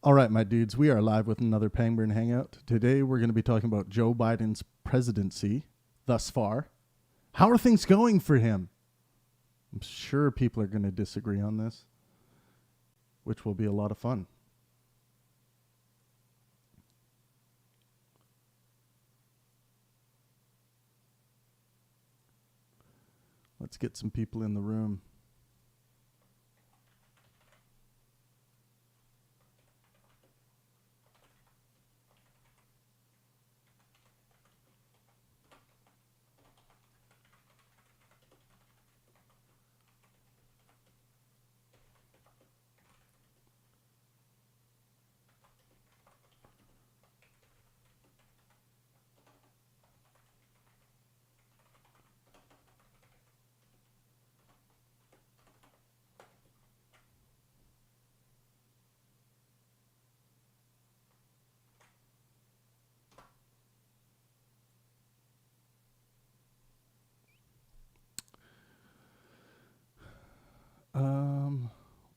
All right, my dudes, we are live with another Pangburn Hangout. Today we're going to be talking about Joe Biden's presidency thus far. How are things going for him? I'm sure people are going to disagree on this, which will be a lot of fun. Let's get some people in the room.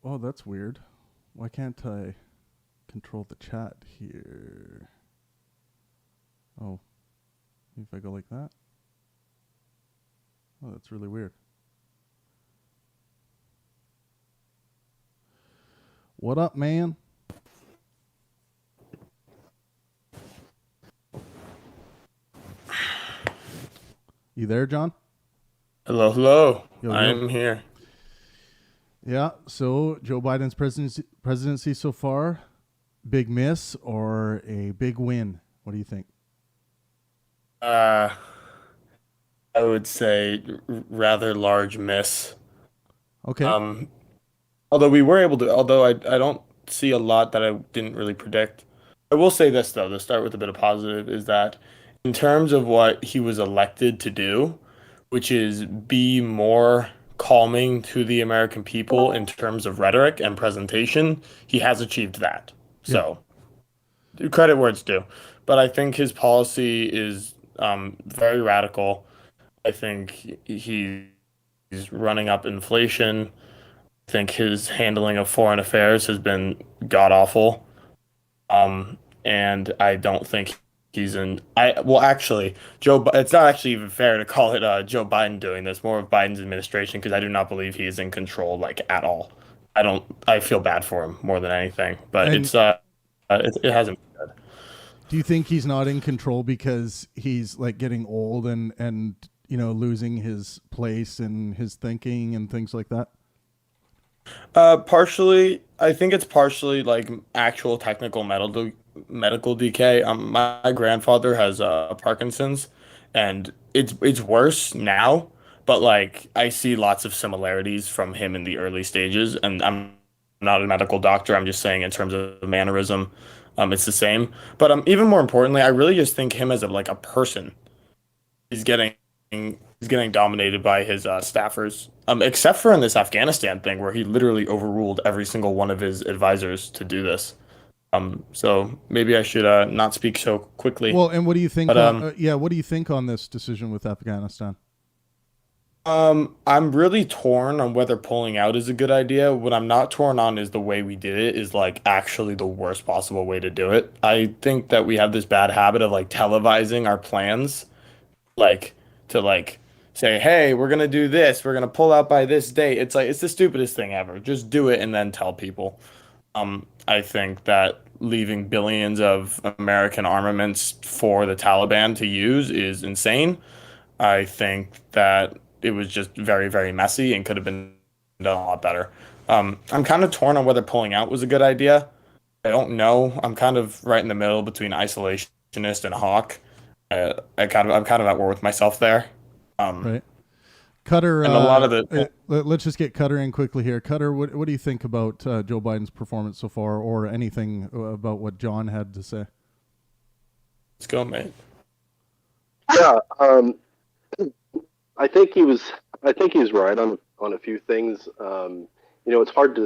Oh, that's weird. Why can't I control the chat here? Oh, if I go like that? Oh, that's really weird. What up, man? You there, John? Hello, hello. Yo, yo. I'm here. Yeah, so Joe Biden's presidency so far, big miss or a big win? What do you think? Uh, I would say rather large miss. Okay. Um, although we were able to, although I don't see a lot that I didn't really predict. I will say this though, to start with a bit of positive, is that in terms of what he was elected to do, which is be more calming to the American people in terms of rhetoric and presentation, he has achieved that. Yeah. So, credit where it's due. But I think his policy is very radical. I think he's running up inflation. I think his handling of foreign affairs has been god awful. And I don't think he's in. I well, actually, It's not actually even fair to call it Joe Biden doing this. More of Biden's administration, because I do not believe he is in control like at all. I don't. I feel bad for him more than anything. But And it hasn't. do you think he's not in control because he's like getting old and losing his place and his thinking and things like that? Partially, I think it's partially like actual technical medical decay. My grandfather has Parkinson's, and it's worse now. But like I see lots of similarities from him in the early stages, and I'm not a medical doctor. I'm just saying in terms of mannerism, it's the same. But even more importantly, I really just think him as a person he's getting dominated by his staffers. Except for in this Afghanistan thing where he literally overruled every single one of his advisors to do this. So maybe I should not speak so quickly. Well, and what do you think But on what do you think on this decision with Afghanistan? I'm really torn on whether pulling out is a good idea. What I'm not torn on is the way we did it is like actually the worst possible way to do it. I think that we have this bad habit of like televising our plans like to like say, hey, we're gonna do this, we're gonna pull out by this date. It's like it's the stupidest thing ever. Just do it and then tell people. I think that leaving billions of American armaments for the Taliban to use is insane. I think that it was just very, very messy and could have been done a lot better. I'm kind of torn on whether pulling out was a good idea. I don't know. I'm kind of right in the middle between isolationist and hawk. I'm kind of at war with myself there. Um, Right. Cutter, and a lot of the let's just get Cutter in quickly here. Cutter, what do you think about Joe Biden's performance so far, or anything about what John had to say? let's go, mate. Yeah, I think he was. I think he's right on a few things. It's hard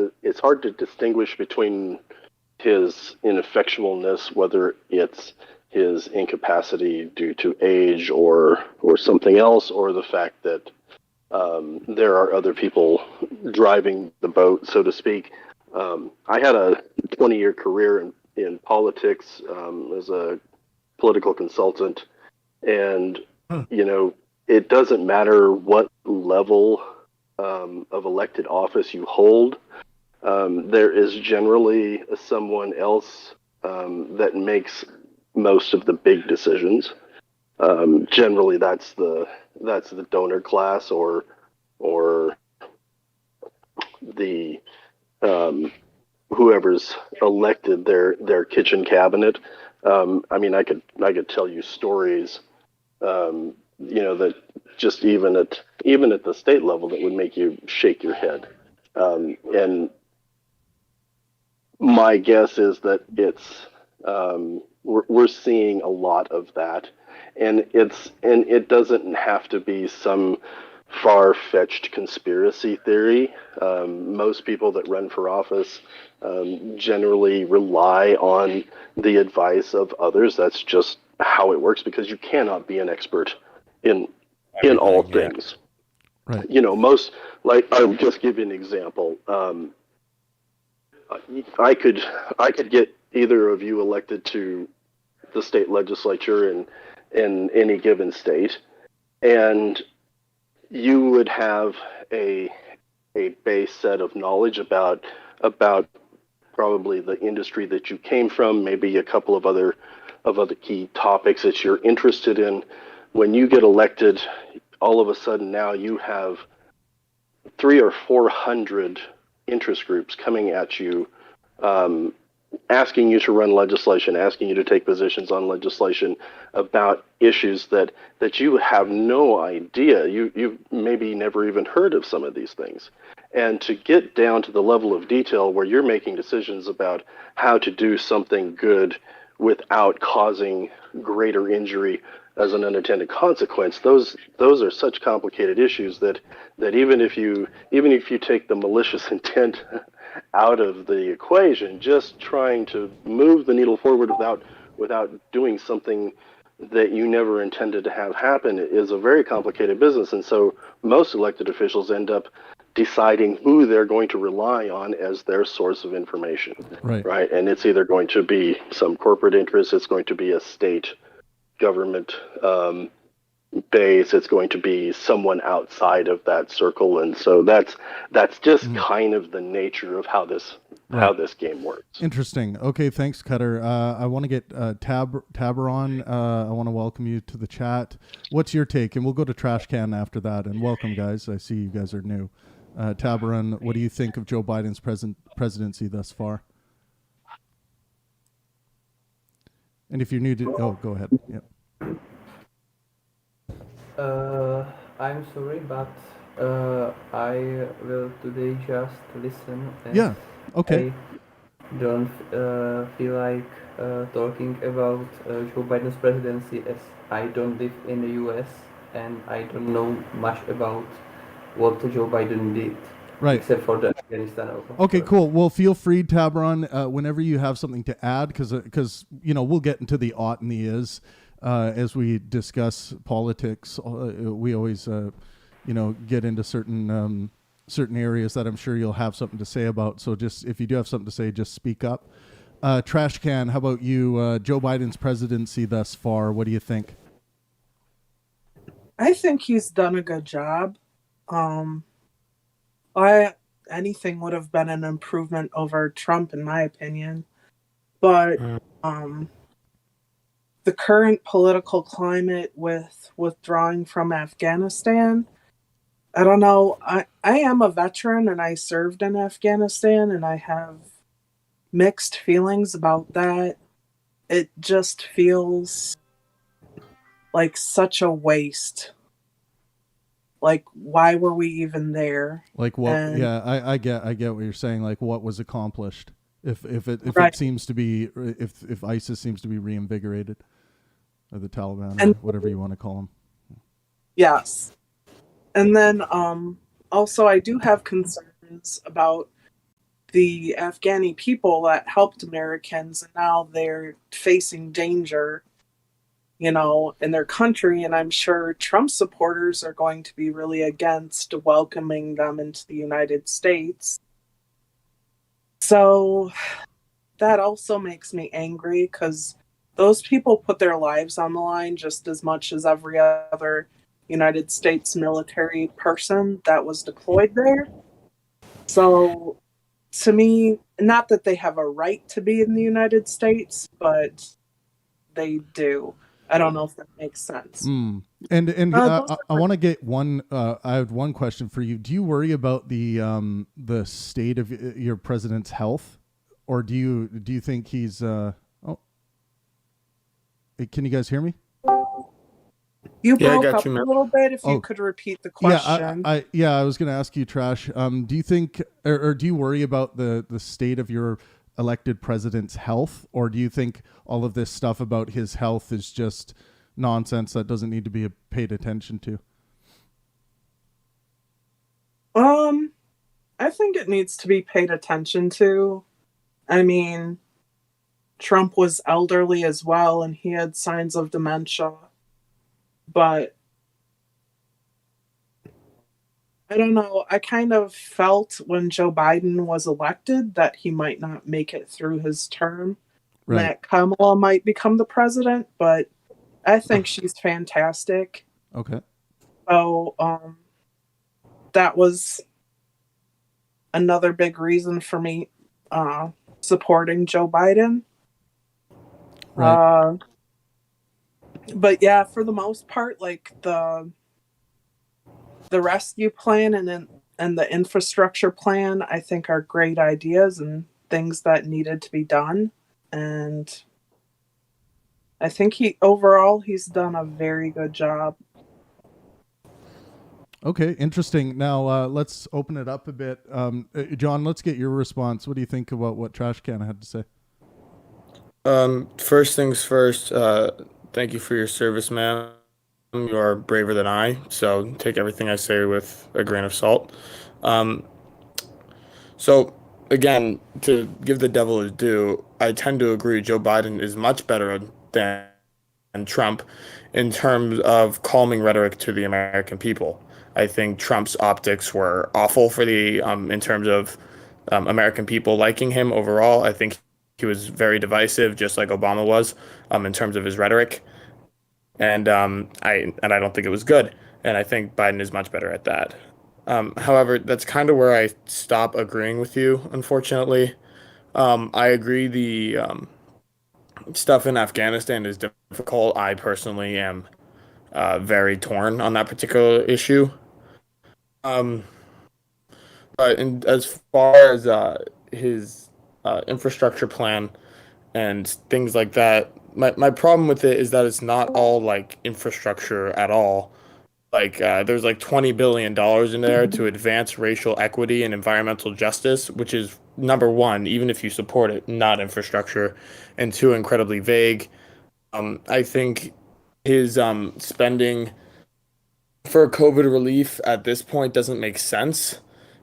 to distinguish between his ineffectualness, whether it's his incapacity due to age or something else, or the fact that there are other people driving the boat, so to speak. I had a 20-year career in politics as a political consultant, and it doesn't matter what level of elected office you hold. There is generally someone else that makes most of the big decisions. Generally, that's the donor class or the whoever's elected their kitchen cabinet. I mean, I could tell you stories, that just even at the state level that would make you shake your head. And my guess is that it's we're seeing a lot of that, and it doesn't have to be some far-fetched conspiracy theory. Most people that run for office generally rely on the advice of others. That's just how it works, because you cannot be an expert in all things. Right. Most, like, I'll just give you an example. I could get either of you elected to the state legislature in any given state, and you would have a base set of knowledge about probably the industry that you came from, maybe a couple of other key topics that you're interested in. When you get elected, all of a sudden now you have 300 or 400 interest groups coming at you, asking you to run legislation, asking you to take positions on legislation about issues that you have no idea. You've maybe never even heard of some of these things. And to get down to the level of detail where you're making decisions about how to do something good without causing greater injury as an unintended consequence, those are such complicated issues that even if you take the malicious intent out of the equation, just trying to move the needle forward without doing something that you never intended to have happen is a very complicated business. And so most elected officials end up deciding who they're going to rely on as their source of information. Right. And it's either going to be some corporate interest, it's going to be a state government base, it's going to be someone outside of that circle. And so that's just kind of the nature of how this game works. Interesting. Okay, thanks, Cutter. I want to get Tabber on. I want to welcome you to the chat. What's your take? And we'll go to Trash Can after that. And welcome, guys. I see you guys are new. Tabber, what do you think of Joe Biden's presidency thus far? And if you're new to... go ahead. Yep. I'm sorry, but I will today just listen. Yeah, okay. I don't feel like talking about Joe Biden's presidency, as I don't live in the US and I don't know much about what Joe Biden did. Right. Except for the Afghanistan. Okay, cool. Well, feel free, Tabron, whenever you have something to add, because we'll get into the ought and the is as we discuss politics. We always get into certain areas that I'm sure you'll have something to say about. So just if you do have something to say, just speak up. Trash Can, how about you? Joe Biden's presidency thus far, what do you think? I think he's done a good job. Anything would have been an improvement over Trump, in my opinion. But the current political climate with withdrawing from Afghanistan, I don't know. I am a veteran and I served in Afghanistan, and I have mixed feelings about that. It just feels like such a waste. Like, why were we even there? Like what? I get what you're saying. Like, what was accomplished? If right. It seems to be, if ISIS seems to be reinvigorated, or the Taliban, or whatever you want to call them. Yes, and then also I do have concerns about the Afghani people that helped Americans, and now they're facing danger, in their country. And I'm sure Trump supporters are going to be really against welcoming them into the United States. So that also makes me angry because those people put their lives on the line just as much as every other United States military person that was deployed there. So, to me, not that they have a right to be in the United States, but they do. I don't know if that makes sense. And Those I want to get one. I have one question for you. Do you worry about the state of your president's health, or do you think he's? Oh, can you guys hear me? You Yeah, I broke got up you, a man. little bit. If you Oh. could repeat the question. I was going to ask you, Trash. Do you think, or do you worry about the state of your elected president's health, or do you think all of this stuff about his health is just nonsense that doesn't need to be paid attention to? I think it needs to be paid attention to. I mean, Trump was elderly as well, and he had signs of dementia. But I don't know. I kind of felt when Joe Biden was elected that he might not make it through his term, and Right. that Kamala might become the president. But I think she's fantastic. Okay. So that was another big reason for me supporting Joe Biden. Right. But yeah, for the most part, like the rescue plan and the infrastructure plan, I think are great ideas and things that needed to be done. And I think he's done a very good job. Okay, interesting. Now let's open it up a bit. John, let's get your response. What do you think about what Trash Can had to say? First things first, thank you for your service, man. You are braver than I, so take everything I say with a grain of salt. Um, so again, to give the devil his due, I tend to agree Joe Biden is much better than Trump in terms of calming rhetoric to the American people. I think Trump's optics were awful for the in terms of American people liking him overall. I think he was very divisive, just like Obama was, in terms of his rhetoric, and I don't think it was good. And I think Biden is much better at that. However, that's kind of where I stop agreeing with you, unfortunately. I agree the stuff in Afghanistan is difficult. I personally am very torn on that particular issue. Um, but as far as his infrastructure plan and things like that, my problem with it is that it's not all like infrastructure at all. Like there's like $20 billion in there to advance racial equity and environmental justice, which is number one, even if you support it, not infrastructure, and two, incredibly vague. I think his spending for COVID relief at this point doesn't make sense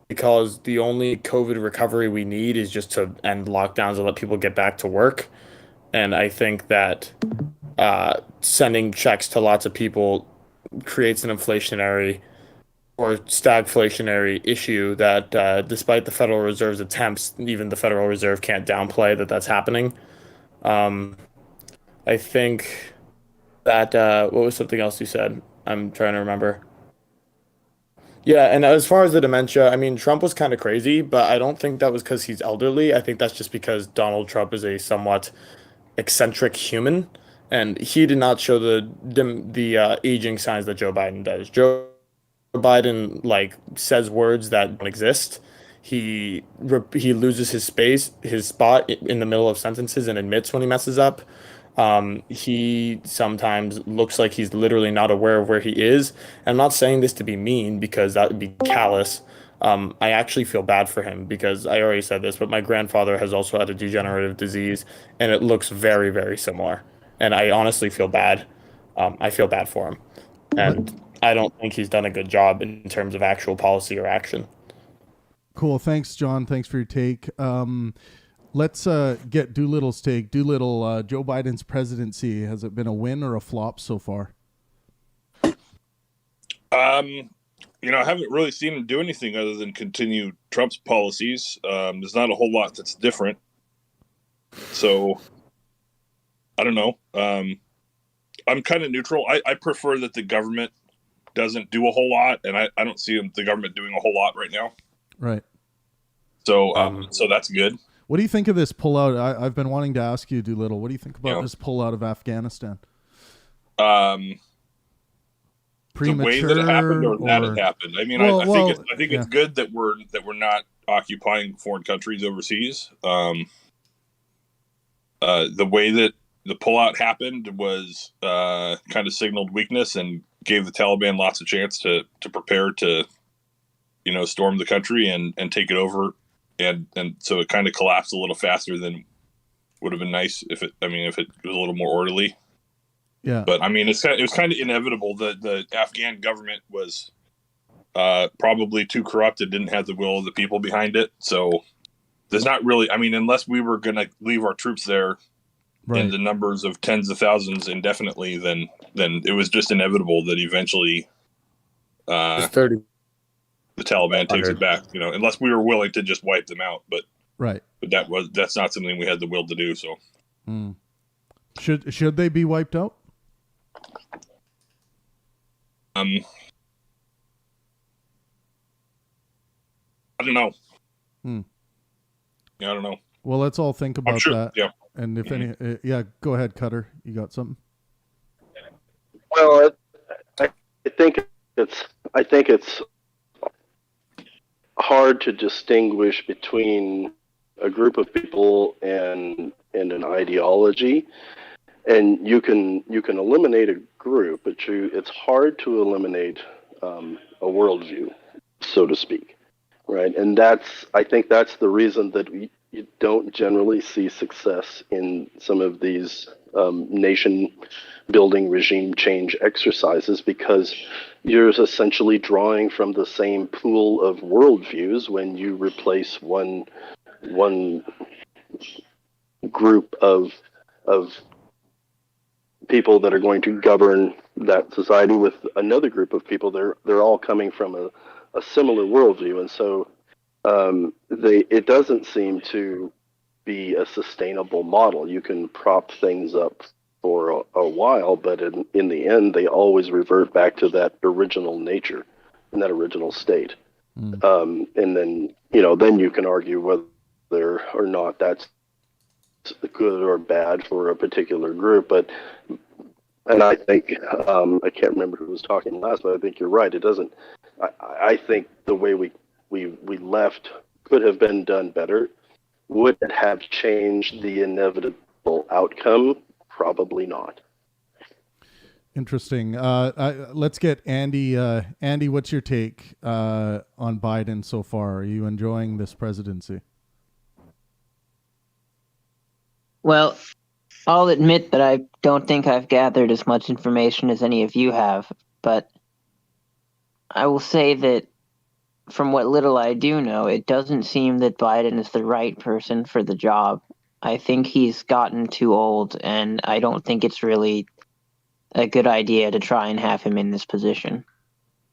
because the only COVID recovery we need is just to end lockdowns and let people get back to work. And I think that sending checks to lots of people creates an inflationary or stagflationary issue that, despite the Federal Reserve's attempts, even the Federal Reserve can't downplay that that's happening. Um, I think that what was something else you said? I'm trying to remember. Yeah, and as far as the dementia, I mean, Trump was kind of crazy, but I don't think that was because he's elderly. I think that's just because Donald Trump is a somewhat eccentric human, and he did not show the aging signs that Joe Biden does. Joe Biden like says words that don't exist. He loses his spot in the middle of sentences and admits when he messes up. He sometimes looks like he's literally not aware of where he is. And I'm not saying this to be mean because that would be callous. I actually feel bad for him because I already said this, but my grandfather has also had a degenerative disease, and it looks very, very similar. And I honestly feel bad. I feel bad for him, Let, and I don't think he's done a good job in terms of actual policy or action. cool. Thanks, John. Thanks for your take. Let's get Doolittle's take. Doolittle, Joe Biden's presidency, has it been a win or a flop so far? I haven't really seen him do anything other than continue Trump's policies. There's not a whole lot that's different. So I don't know. I'm kind of neutral. I prefer that the government doesn't do a whole lot, and I don't see the government doing a whole lot right now. Right. So so that's good. What do you think of this pullout? I've been wanting to ask you, Doolittle. What do you think about this pullout of Afghanistan? The way that it happened, or that it happened. I mean, I think it's good that we're not occupying foreign countries overseas. The way that the pullout happened was kind of signaled weakness and gave the Taliban lots of chance to prepare to, storm the country and take it over. And so it kind of collapsed a little faster than would have been nice if it was a little more orderly. Yeah. But I mean, it was kind of inevitable that the Afghan government was probably too corrupt and didn't have the will of the people behind it. So there's not really, unless we were going to leave our troops there in the numbers of tens of thousands indefinitely, then it was just inevitable that eventually the Taliban takes it back, unless we were willing to just wipe them out. But that's not something we had the will to do. So should they be wiped out? I don't know. Yeah, I don't know. Well, let's all think about that. Yeah. And if any, go ahead, Cutter. You got something? Well, I think it's hard to distinguish between a group of people and an ideology, and you can eliminate a group, but it's hard to eliminate a worldview, so to speak, right? And I think that's the reason that you don't generally see success in some of these nation building regime change exercises, because you're essentially drawing from the same pool of worldviews when you replace one group of people that are going to govern that society with another group of people. They're all coming from a similar worldview, and so it doesn't seem to be a sustainable model. You can prop things up for a while, but in the end, they always revert back to that original nature and that original state. And then you can argue whether or not that's good or bad for a particular group. And I think I can't remember who was talking last, but I think you're right. It doesn't. I think the way we left could have been done better. Would it have changed the inevitable outcome? Probably not. Interesting. Let's get Andy. Andy, what's your take on Biden so far? Are you enjoying this presidency? Well, I'll admit that I don't think I've gathered as much information as any of you have, but I will say that from what little I do know, it doesn't seem that Biden is the right person for the job. I think he's gotten too old, and I don't think it's really a good idea to try and have him in this position.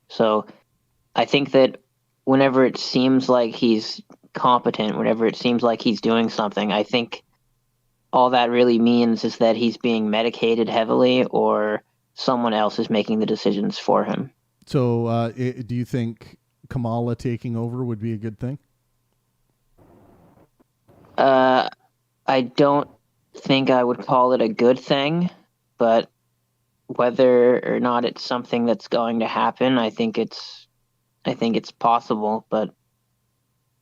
So I think that whenever it seems like he's competent, whenever it seems like he's doing something, I think all that really means is that he's being medicated heavily, or someone else is making the decisions for him. So do you think Kamala taking over would be a good thing? I don't think I would call it a good thing, but whether or not it's something that's going to happen, I think it's possible, but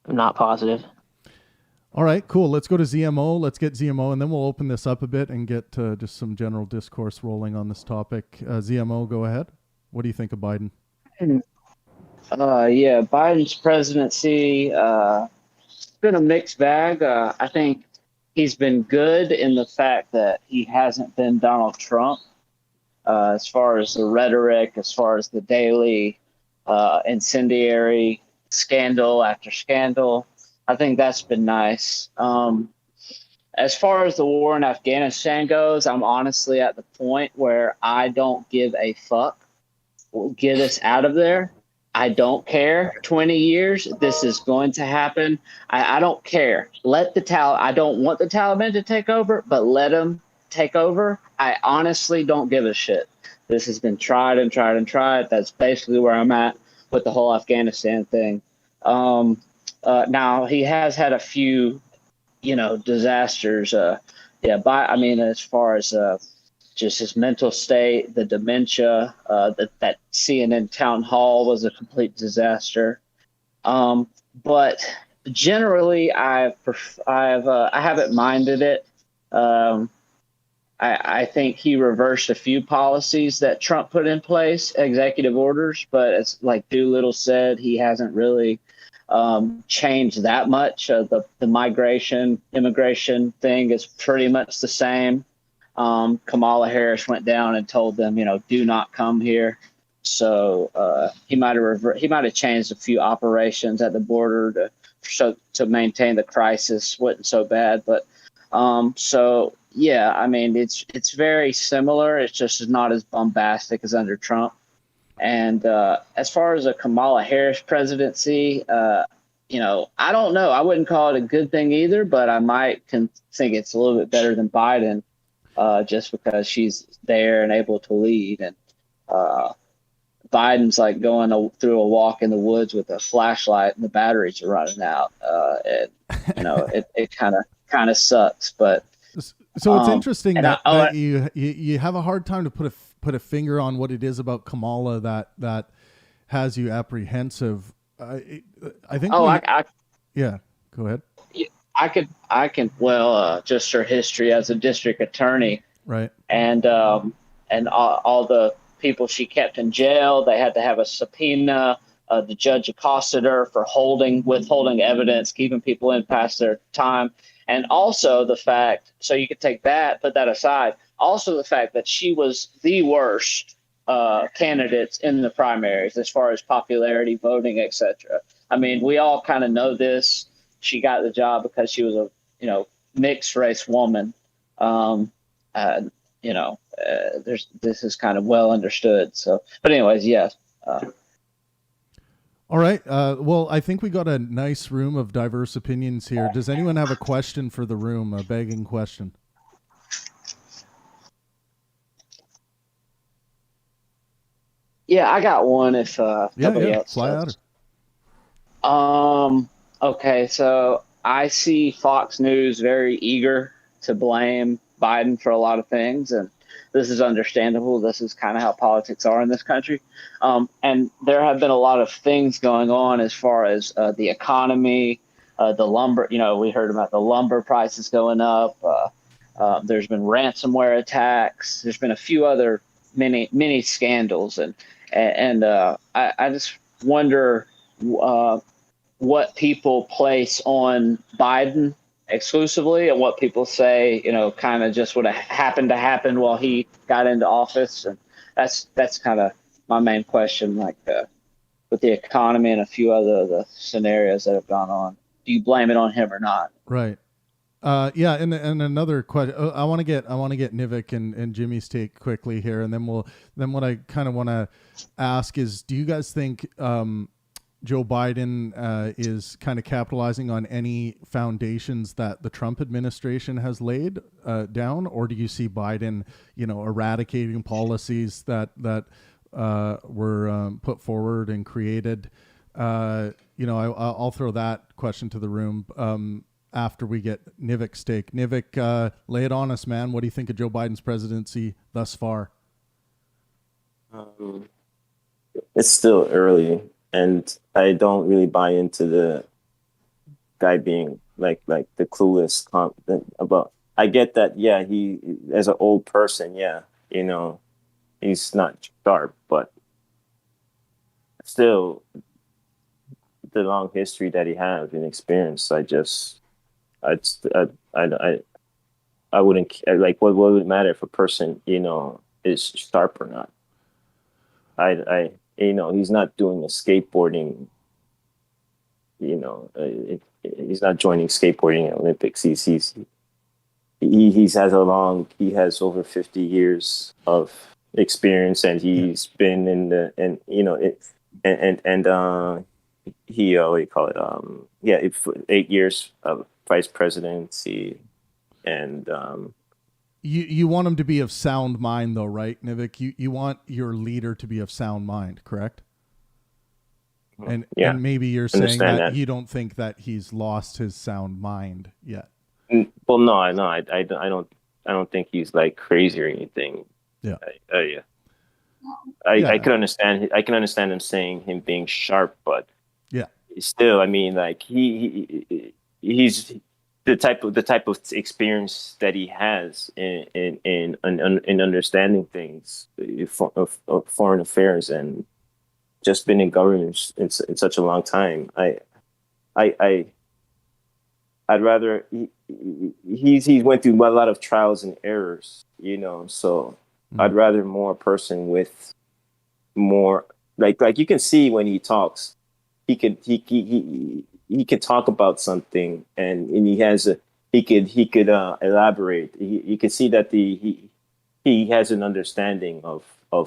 I'm not positive. All right, cool. Let's go to ZMO. Let's get ZMO, and then we'll open this up a bit and get just some general discourse rolling on this topic. ZMO, go ahead. What do you think of Biden? Biden's presidency, it's been a mixed bag. I think he's been good in the fact that he hasn't been Donald Trump as far as the rhetoric, as far as the daily incendiary scandal after scandal. I think that's been nice. As far as the war in Afghanistan goes, I'm honestly at the point where I don't give a fuck. Get us out of there. I don't care. 20 years, this is going to happen. I don't care. I don't want the Taliban to take over, but let them take over. I honestly don't give a shit. This has been tried and tried and tried. That's basically where I'm at with the whole Afghanistan thing. Now he has had a few, disasters. As far as just his mental state, the dementia, that CNN town hall was a complete disaster. But generally, I haven't minded it. I think he reversed a few policies that Trump put in place, executive orders, but it's like Doolittle said, he hasn't really changed that much. The immigration thing is pretty much the same. Kamala Harris went down and told them, do not come here. So he might have changed a few operations at the border to maintain the crisis wasn't so bad. But it's very similar. It's just not as bombastic as under Trump. And as far as a Kamala Harris presidency, I don't know. I wouldn't call it a good thing either, but I might think it's a little bit better than Biden, just because she's there and able to lead. And Biden's like going through a walk in the woods with a flashlight and the batteries are running out. It kind of sucks. But so it's interesting that you have a hard time to put a finger on what it is about Kamala that has you apprehensive. I think. Yeah, go ahead. I can. Well, just her history as a district attorney, right? And all the people she kept in jail. They had to have a subpoena. The judge accosted her for withholding evidence, keeping people in past their time. And also the fact, so you could take that, put that aside. Also the fact that she was the worst candidates in the primaries as far as popularity, voting, etc. I mean, we all kind of know this. She got the job because she was a mixed race woman. This is kind of well understood. So, but anyways, yes. All right. Well, I think we got a nice room of diverse opinions here. Does anyone have a question for the room? A begging question? Yeah, I got one. If nobody else fly does. out. Okay, so I see Fox News very eager to blame Biden for a lot of things, and this is understandable. This is kind of how politics are in this country. And there have been a lot of things going on as far as the economy, the lumber. We heard about the lumber prices going up. There's been ransomware attacks. There's been a few other many scandals, and I just wonder what people place on Biden exclusively and what people say, kind of just would have happened to happen while he got into office. And that's kind of my main question, like with the economy and a few other the scenarios that have gone on. Do you blame it on him or not? Right. Yeah. And another question, I want to get Nivik and Jimmy's take quickly here. And then what I kind of want to ask is, do you guys think, Joe Biden is kind of capitalizing on any foundations that the Trump administration has laid down, or do you see Biden, eradicating policies that were put forward and created? I'll throw that question to the room after we get Nivik's take. Nivik, lay it on us, man. What do you think of Joe Biden's presidency thus far? It's still early. And I don't really buy into the guy being like the clueless about. I get that, yeah. He as an old person, yeah, he's not sharp, but still, the long history that he has and experience, I wouldn't like. What would it matter if a person is sharp or not? He's not doing a skateboarding. He's not joining skateboarding Olympics. He has over 50 years of experience, and he's been he what do you call it? Yeah, 8 years of vice presidency, and You want him to be of sound mind, though, right, Nivik? You want your leader to be of sound mind, correct? And maybe you're saying that you don't think that he's lost his sound mind yet. Well, no, I don't think he's like crazy or anything. Yeah. I can understand. I can understand him being sharp, but yeah, still, I mean, like he's the type of experience that he has in understanding things of foreign affairs and just been in government in such a long time. I'd rather he went through a lot of trials and errors, so I'd rather more person with more like you can see when he talks, he could talk about something and he could elaborate. You can see that he has an understanding of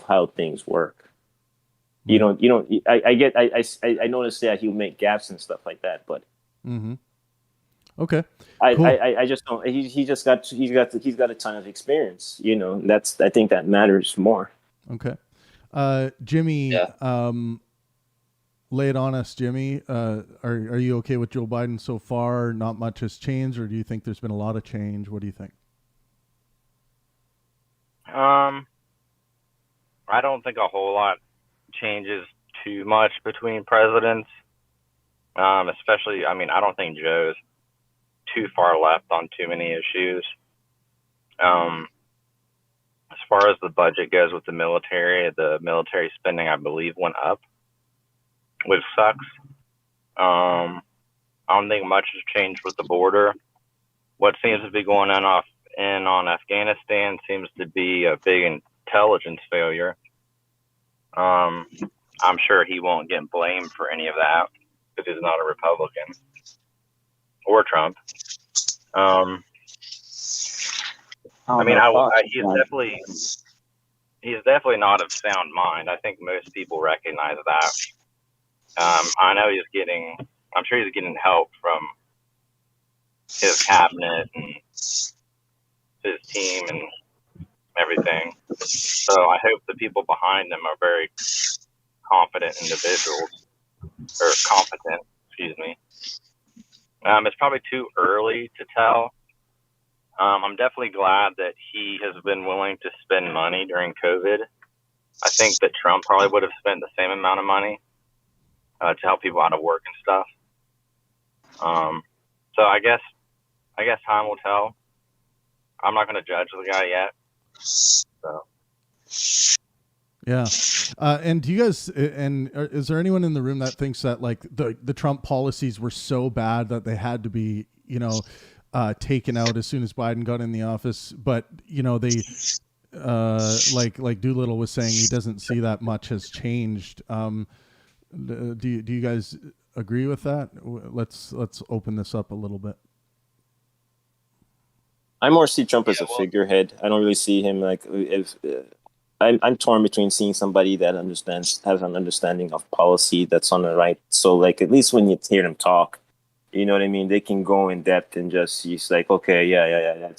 how things work. I noticed that he'll make gaps and stuff like that, but okay. Cool. I just don't. He's got a ton of experience. I think that matters more. Okay, Jimmy. Yeah. Lay it on us, Jimmy. Are you okay with Joe Biden so far? Not much has changed, or do you think there's been a lot of change? What do you think? I don't think a whole lot changes too much between presidents. Especially, I don't think Joe's too far left on too many issues. As far as the budget goes with the military spending, I believe, went up, which sucks. I don't think much has changed with the border. What seems to be going on on Afghanistan seems to be a big intelligence failure. I'm sure he won't get blamed for any of that because he's not a Republican or Trump. He's definitely not of sound mind. I think most people recognize that. I know I'm sure he's getting help from his cabinet and his team and everything. So I hope the people behind him are very confident individuals, or competent, excuse me. It's probably too early to tell. I'm definitely glad that he has been willing to spend money during COVID. I think that Trump probably would have spent the same amount of money to help people out of work and stuff. So I guess time will tell. I'm not going to judge the guy yet. So. Yeah. And do you guys, is there anyone in the room that thinks that like the Trump policies were so bad that they had to be, taken out as soon as Biden got in the office? But, they, like Doolittle was saying, he doesn't see that much has changed. Do you guys agree with that? Let's open this up a little bit. I more see Trump as a figurehead. I don't really see him I'm torn between seeing somebody that has an understanding of policy that's on the right. So like, at least when you hear them talk, you know what I mean? They can go in depth and he's like, okay, yeah,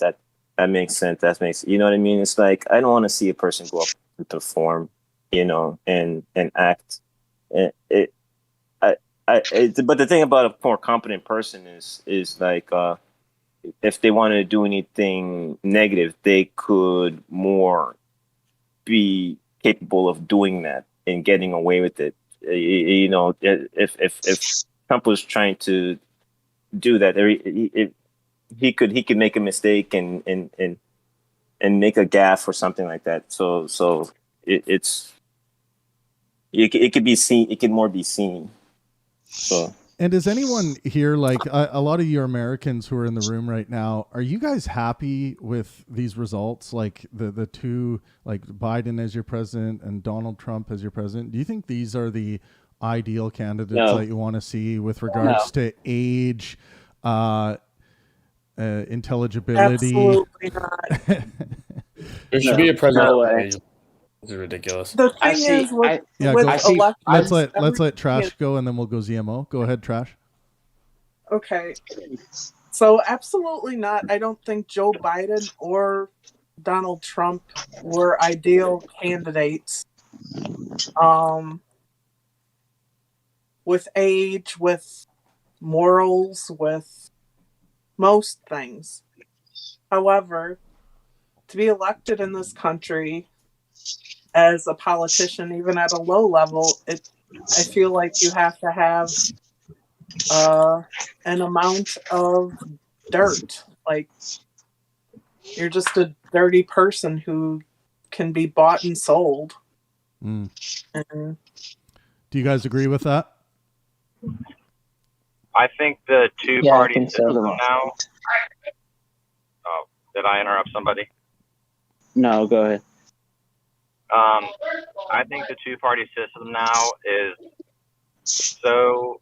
that makes sense. You know what I mean? It's like, I don't want to see a person go up and perform, and act. But the thing about a more competent person is like, if they wanted to do anything negative, they could more be capable of doing that and getting away with it. If Trump was trying to do that, he could make a mistake and make a gaffe or something like that. So it could be seen. It could more be seen. So. And is anyone here, like a lot of your Americans who are in the room right now, are you guys happy with these results? Like the two, like Biden as your president and Donald Trump as your president? Do you think these are the ideal candidates that you want to see with regards to age, intelligibility? Absolutely not. There should be a president. This is ridiculous. The I thing see. is with Yeah, with go. I see. Let's elections, let Trash everything go, and then we'll go ZMO. Go ahead, Trash. okay. So absolutely not. I don't think Joe Biden or Donald Trump were ideal candidates. With age, with morals, with most things. However, to be elected in this country as a politician, even at a low level, I feel like you have to have an amount of dirt. Like, you're just a dirty person who can be bought and sold. Mm. And Do you guys agree with that? I think the Yeah, I two-party think so. system now. Oh, did I interrupt somebody? No, go ahead. I think the two-party system now is so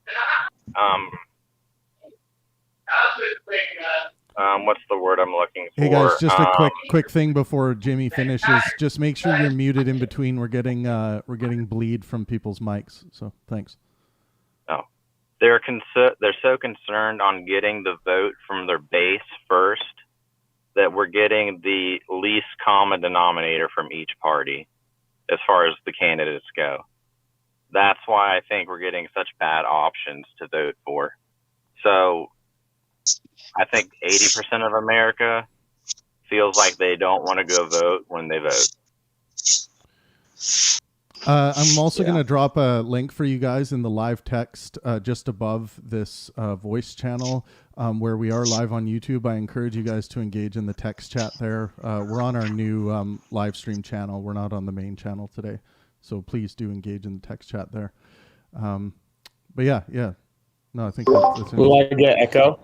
what's the word I'm looking for? Hey guys, just a quick thing before Jimmy finishes. Just make sure you're muted in between. We're getting bleed from people's mics. So thanks. Oh, they're so concerned on getting the vote from their base first that we're getting the least common denominator from each party as far as the candidates go. That's why I think we're getting such bad options to vote for. So I think 80% of America feels like they don't want to go vote when they vote. I'm also going to drop a link for you guys in the live text just above this voice channel where we are live on YouTube. I encourage you guys to engage in the text chat there. We're on our new live stream channel. We're not on the main channel today. So please do engage in the text chat there. But yeah. No, I think that's Will I get echo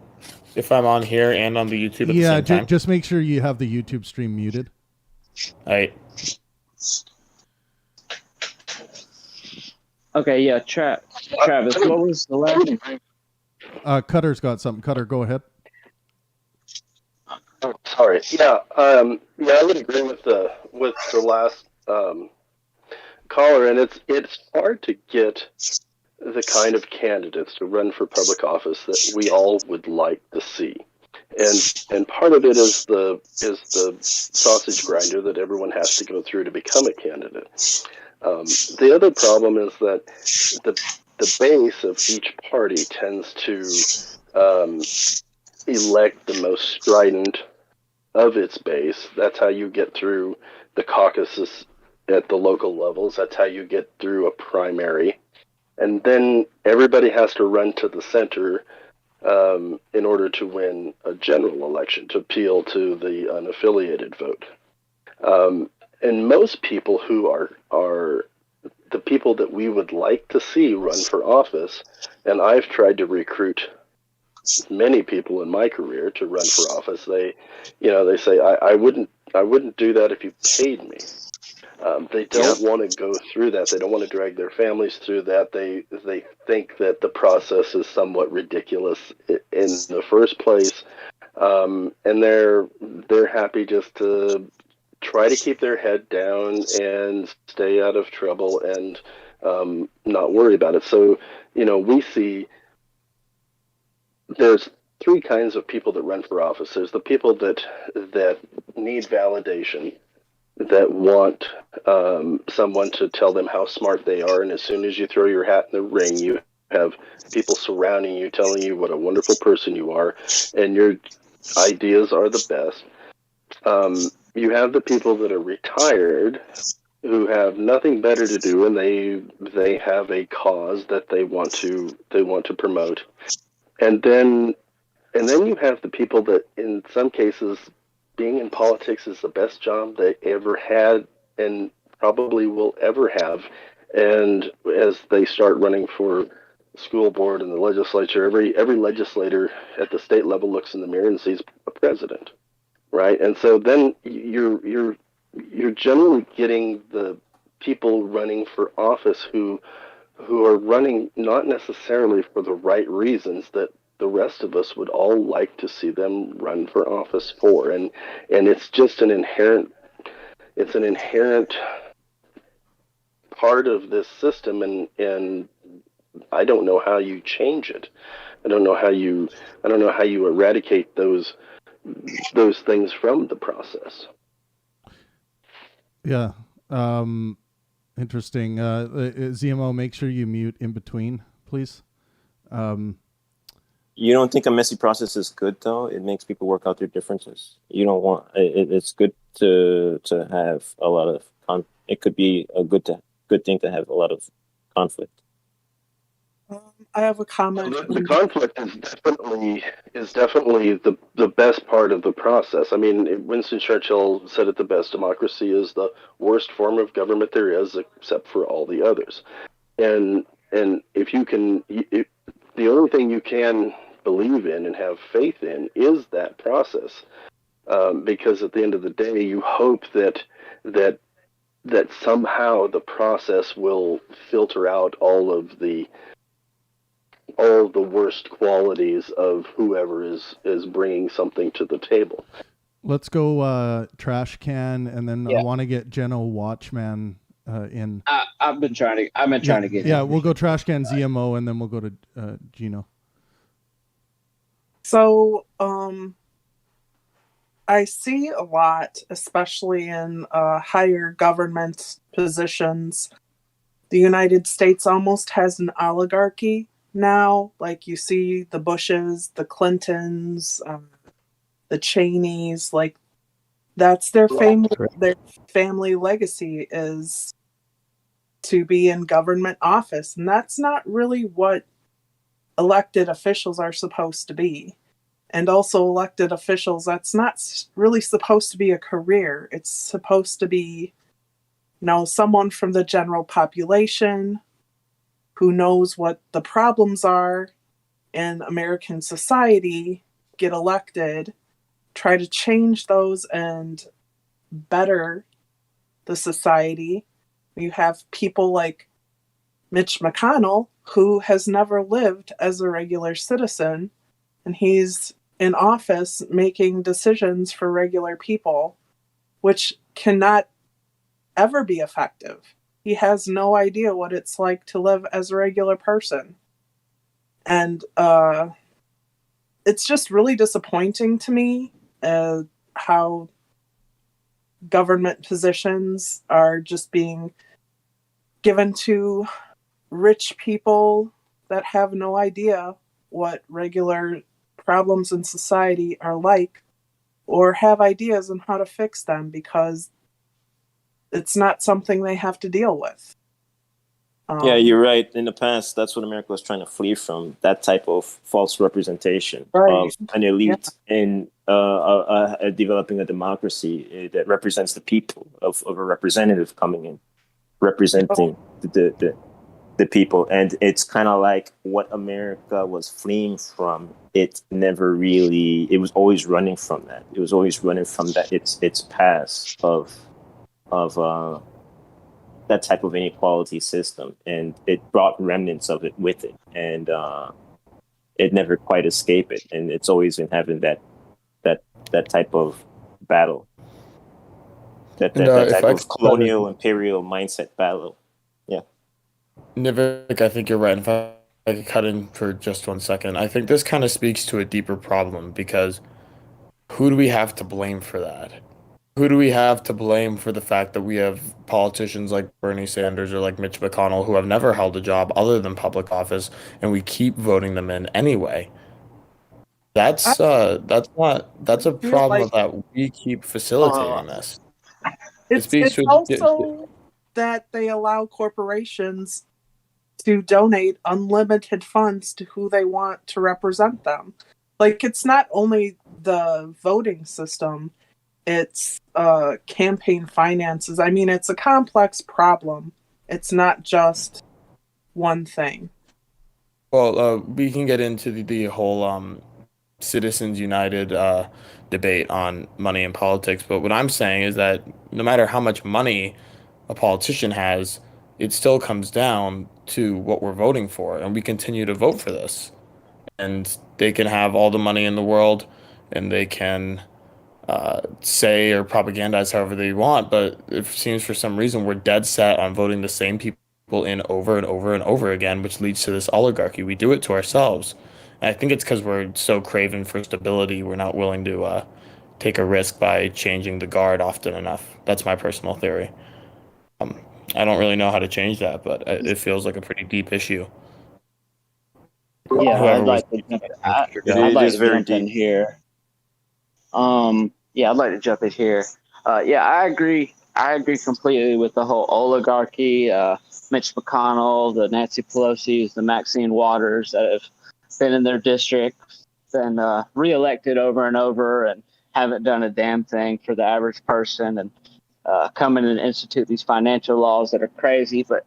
if I'm on here and on the YouTube at the same time? Just make sure you have the YouTube stream muted. All right. Okay, yeah, Travis, what was the last thing? Cutter's got something. Cutter, go ahead. Oh, sorry. Yeah, I would agree with the last caller, and it's hard to get the kind of candidates to run for public office that we all would like to see. And part of it is the sausage grinder that everyone has to go through to become a candidate. The other problem is that the base of each party tends to elect the most strident of its base. That's how you get through the caucuses at the local levels. That's how you get through a primary. And then everybody has to run to the center in order to win a general election, to appeal to the unaffiliated vote. And most people who are the people that we would like to see run for office, and I've tried to recruit many people in my career to run for office. They say I wouldn't do that if you paid me. They don't want to go through that. They don't want to drag their families through that. They think that the process is somewhat ridiculous in the first place, and they're happy just to try to keep their head down and stay out of trouble and not worry about it. So we see there's three kinds of people that run for office. There's the people that need validation, that want someone to tell them how smart they are, and as soon as you throw your hat in the ring, you have people surrounding you telling you what a wonderful person you are and your ideas are the best. You have the people that are retired who have nothing better to do, and they have a cause that they want to promote. And then you have the people that in some cases being in politics is the best job they ever had and probably will ever have. And as they start running for school board and the legislature, every legislator at the state level looks in the mirror and sees a president, right? And so then you're generally getting the people running for office who are running not necessarily for the right reasons that the rest of us would all like to see them run for office for, and it's just an inherent part of this system, and I don't know how you change it. I don't know how you eradicate those things from the process. Yeah. Interesting. ZMO, make sure you mute in between, please. You don't think a messy process is good, though? It makes people work out their differences. You don't want it's good to have a lot of it could be a good thing to have a lot of conflict. I have a comment. The conflict is definitely the best part of the process. I mean, Winston Churchill said it the best: democracy is the worst form of government there is, except for all the others. And if you can, the only thing you can believe in and have faith in is that process, because at the end of the day, you hope that somehow the process will filter out all of the worst qualities of whoever is bringing something to the table. Let's go Trash Can, and then Yeah. I want to get Geno Watchman in. I've been trying to get. Yeah, in. we'll go Trash Can, ZMO, and then we'll go to Gino. So, I see a lot, especially in higher government positions. The United States almost has an oligarchy now. Like, you see the Bushes, the Clintons, the Cheneys. Like, that's their family legacy, is to be in government office, and that's not really what elected officials are supposed to be. And also, elected officials, that's not really supposed to be a career. It's supposed to be, someone from the general population who knows what the problems are in American society, get elected, try to change those and better the society. You have people like Mitch McConnell, who has never lived as a regular citizen, and he's in office making decisions for regular people, which cannot ever be effective. He has no idea what it's like to live as a regular person. And it's just really disappointing to me how government positions are just being given to rich people that have no idea what regular problems in society are like, or have ideas on how to fix them, because it's not something they have to deal with. Yeah, you're right. In the past, that's what America was trying to flee from, that type of false representation of an elite in developing a democracy that represents the people, of a representative coming in, representing the people. And it's kind of like what America was fleeing from. It never really, it was always running from that. It was always running from that, its past of that type of inequality system, and it brought remnants of it with it, and it never quite escaped it, and it's always been having that type of battle, that type of colonial imperial mindset battle. Yeah, Nivik, I think you're right. If I could cut in for just 1 second, I think this kind of speaks to a deeper problem, because who do we have to blame for that? Who do we have to blame for the fact that we have politicians like Bernie Sanders or like Mitch McConnell who have never held a job other than public office, and we keep voting them in anyway? That's a problem that we keep facilitating this. It's also that they allow corporations to donate unlimited funds to who they want to represent them. Like, it's not only the voting system, it's campaign finances. I mean, it's a complex problem. It's not just one thing. Well, we can get into the whole Citizens United debate on money and politics, but what I'm saying is that no matter how much money a politician has, it still comes down to what we're voting for, and we continue to vote for this. And they can have all the money in the world, and they can say or propagandize however they want, but it seems for some reason we're dead set on voting the same people in over and over and over again, which leads to this oligarchy. We do it to ourselves. And I think it's because we're so craven for stability, we're not willing to take a risk by changing the guard often enough. That's my personal theory. I don't really know how to change that, but it feels like a pretty deep issue. Yeah, Whoever was I'd It like is to very jump in deep. here. Yeah, I'd like to jump in here. Yeah, I agree. I agree completely with the whole oligarchy. Mitch McConnell, the Nancy Pelosi's, the Maxine Waters that have been in their district, been reelected over and over, and haven't done a damn thing for the average person, and come in and institute these financial laws that are crazy. But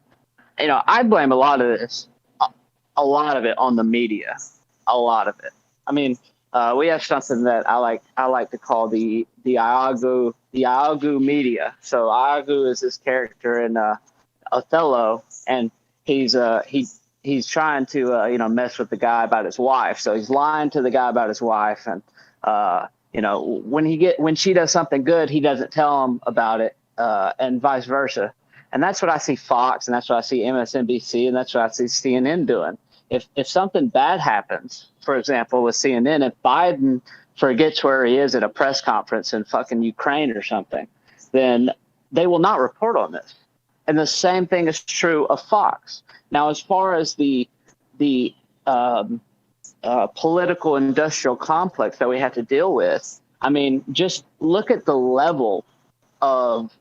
I blame a lot of this, a lot of it on the media, a lot of it. I mean, we have something that I like to call the Iago media. So Iago is this character in Othello, and he's trying to mess with the guy about his wife. So he's lying to the guy about his wife, and when she does something good, he doesn't tell him about it, and vice versa. And that's what I see Fox, and that's what I see MSNBC, and that's what I see CNN doing. If something bad happens, for example, with CNN, if Biden forgets where he is at a press conference in fucking Ukraine or something, then they will not report on this. And the same thing is true of Fox. Now, as far as the political industrial complex that we have to deal with, I mean, just look at the level of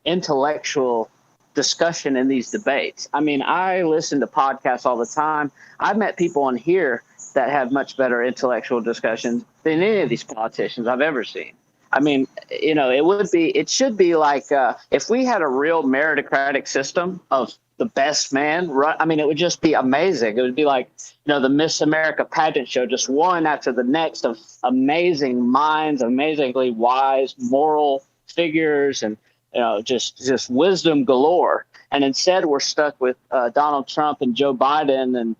intellectual discussion in these debates. I mean, I listen to podcasts all the time. I've met people on here that have much better intellectual discussions than any of these politicians I've ever seen. I mean, it should be like if we had a real meritocratic system of the best man, I mean, it would just be amazing. It would be like, the Miss America pageant show, just one after the next of amazing minds, amazingly wise, moral figures, and just wisdom galore. And instead, we're stuck with Donald Trump and Joe Biden, and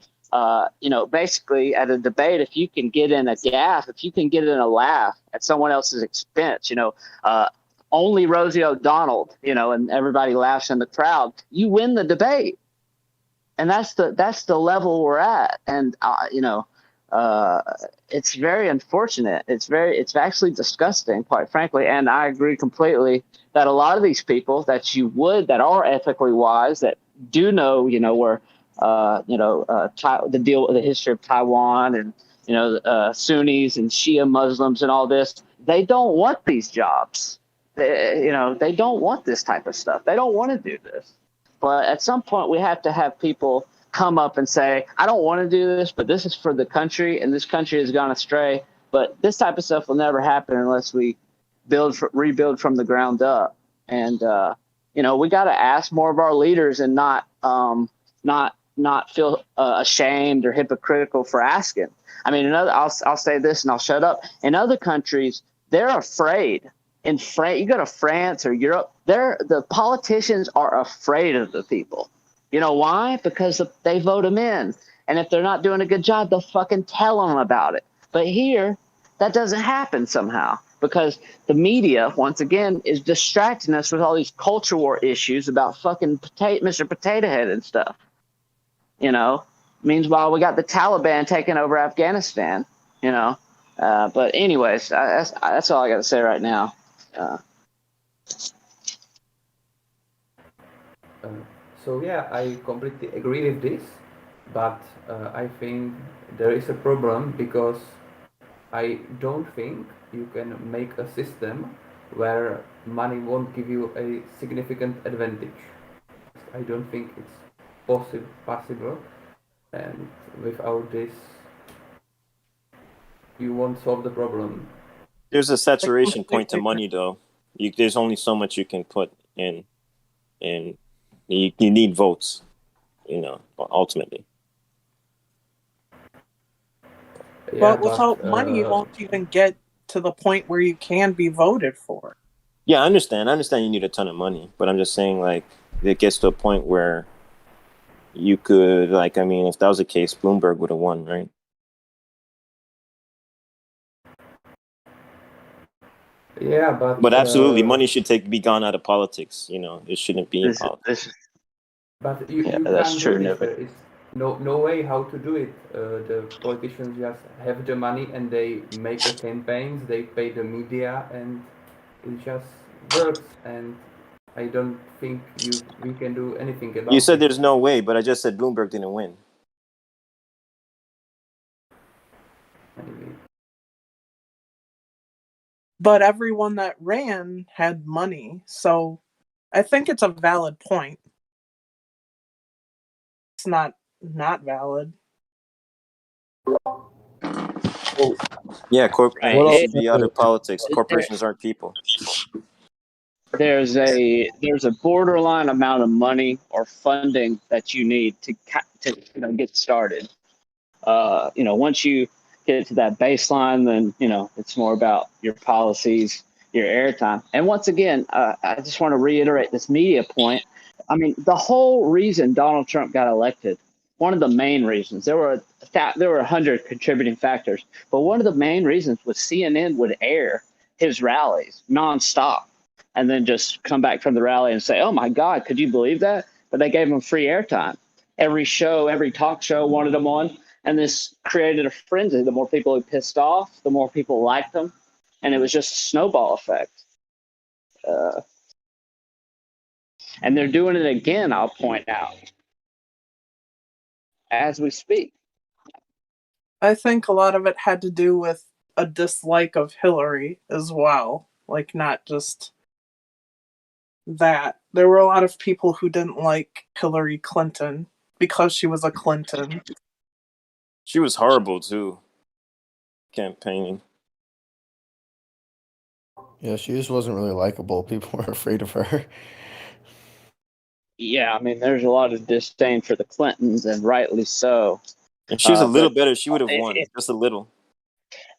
basically at a debate, if you can get in a gaffe, if you can get in a laugh at someone else's expense, only Rosie O'Donnell, and everybody laughs in the crowd, you win the debate. And that's the level we're at. And it's very unfortunate. It's actually disgusting, quite frankly. And I agree completely that a lot of these people that are ethically wise, that do know, where, the history of Taiwan and, Sunnis and Shia Muslims and all this, they don't want these jobs. They don't want this type of stuff. They don't want to do this. But at some point, we have to have people come up and say, I don't want to do this, but this is for the country, and this country has gone astray. But this type of stuff will never happen unless we rebuild from the ground up. And, we got to ask more of our leaders and not feel ashamed or hypocritical for asking. I mean, I'll say this and I'll shut up. In other countries, they're afraid. In France, you go to France or Europe, the politicians are afraid of the people. You know why? Because they vote them in. And if they're not doing a good job, they'll fucking tell them about it. But here, that doesn't happen somehow because the media, once again, is distracting us with all these culture war issues about fucking Mr. Potato Head and stuff. Meanwhile, we got the Taliban taking over Afghanistan, But anyways, that's all I got to say right now. So yeah, I completely agree with this, but I think there is a problem because I don't think you can make a system where money won't give you a significant advantage. I don't think it's possible, and without this, you won't solve the problem. There's a saturation point to money, though. There's only so much you can put in, and you need votes, ultimately. But Yeah, without money, you won't even get to the point where you can be voted for. Yeah, I understand. You need a ton of money, but I'm just saying, like, it gets to a point where you could, if that was the case, Bloomberg would have won, right? Yeah, but But absolutely, money should be gone out of politics. It shouldn't be in This politics. this but yeah, you that's can't do true. this. No, It's no way how to do it. The politicians just have the money and they make the campaigns. They pay the media and it just works. And I don't think we can do anything You about said it. there's no way, but I just said Bloomberg didn't win. Maybe. But everyone that ran had money, so I think it's a valid point. It's not valid. Yeah, right. it should be out of politics. Corporations aren't people. There's a borderline amount of money or funding that you need to get started. Once you get to that baseline, then it's more about your policies, your airtime. And once again, I just want to reiterate this media point. I mean, the whole reason Donald Trump got elected, one of the main reasons, there were 100 contributing factors, but one of the main reasons was CNN would air his rallies nonstop, and then just come back from the rally and say, "Oh my God, could you believe that?" But they gave him free airtime. Every show, every talk show wanted him on. And this created a frenzy. The more people he pissed off, the more people liked him. And it was just a snowball effect. And they're doing it again, I'll point out, as we speak. I think a lot of it had to do with a dislike of Hillary as well. Like, not just that. There were a lot of people who didn't like Hillary Clinton because she was a Clinton. She was horrible too. Campaigning. Yeah, she just wasn't really likable. People were afraid of her. Yeah, I mean, there's a lot of disdain for the Clintons, and rightly so. If she was a little But better, she would have won. Just a little.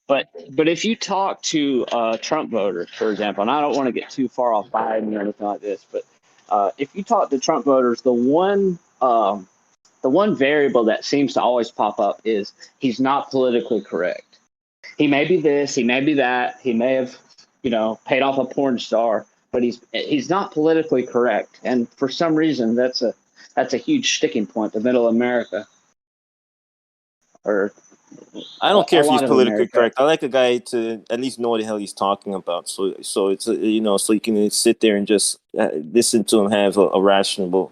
But if you talk to Trump voters, for example, and I don't want to get too far off Biden or anything like this, but if you talk to Trump voters, the one variable that seems to always pop up is he's not politically correct. He may be this, he may be that, he may have, paid off a porn star, but he's not politically correct. And for some reason, that's a huge sticking point to middle America, or I don't care if he's politically America. correct. I like a guy to at least know what the hell he's talking about. So it's so you can sit there and just listen to him have a rational.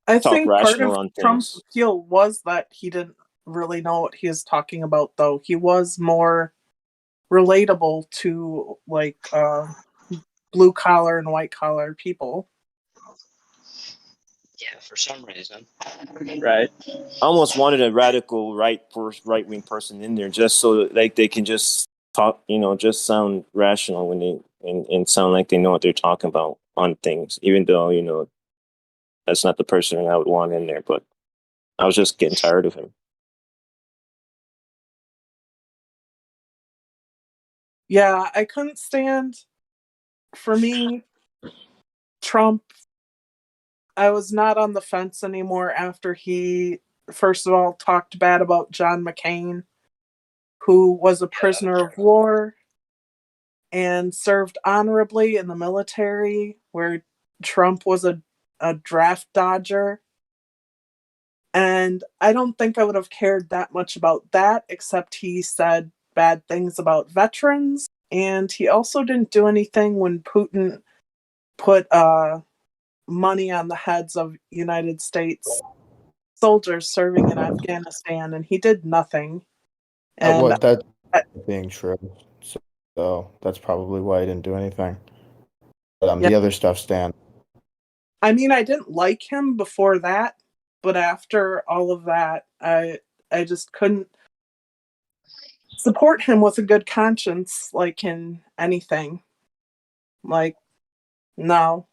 I think part of on Trump's things. appeal was that he didn't really know what he was talking about, though. He was more relatable to blue collar and white collar people. Yeah, for some reason, right? I almost wanted a radical right wing person in there, just so they can just talk, just sound rational when they and sound like they know what they're talking about on things, even though that's not the person I would want in there. But I was just getting tired of him. Yeah, I couldn't stand. For me, Trump, I was not on the fence anymore after he, first of all, talked bad about John McCain, who was a prisoner of war and served honorably in the military, where Trump was a draft dodger. And I don't think I would have cared that much about that, except he said bad things about veterans. And he also didn't do anything when Putin put money on the heads of United States soldiers serving in Afghanistan, and he did nothing. And That's being true. So that's probably why he didn't do anything. But yeah. The other stuff stands. I mean, I didn't like him before that, but after all of that, I just couldn't support him with a good conscience, like in anything. Like, no.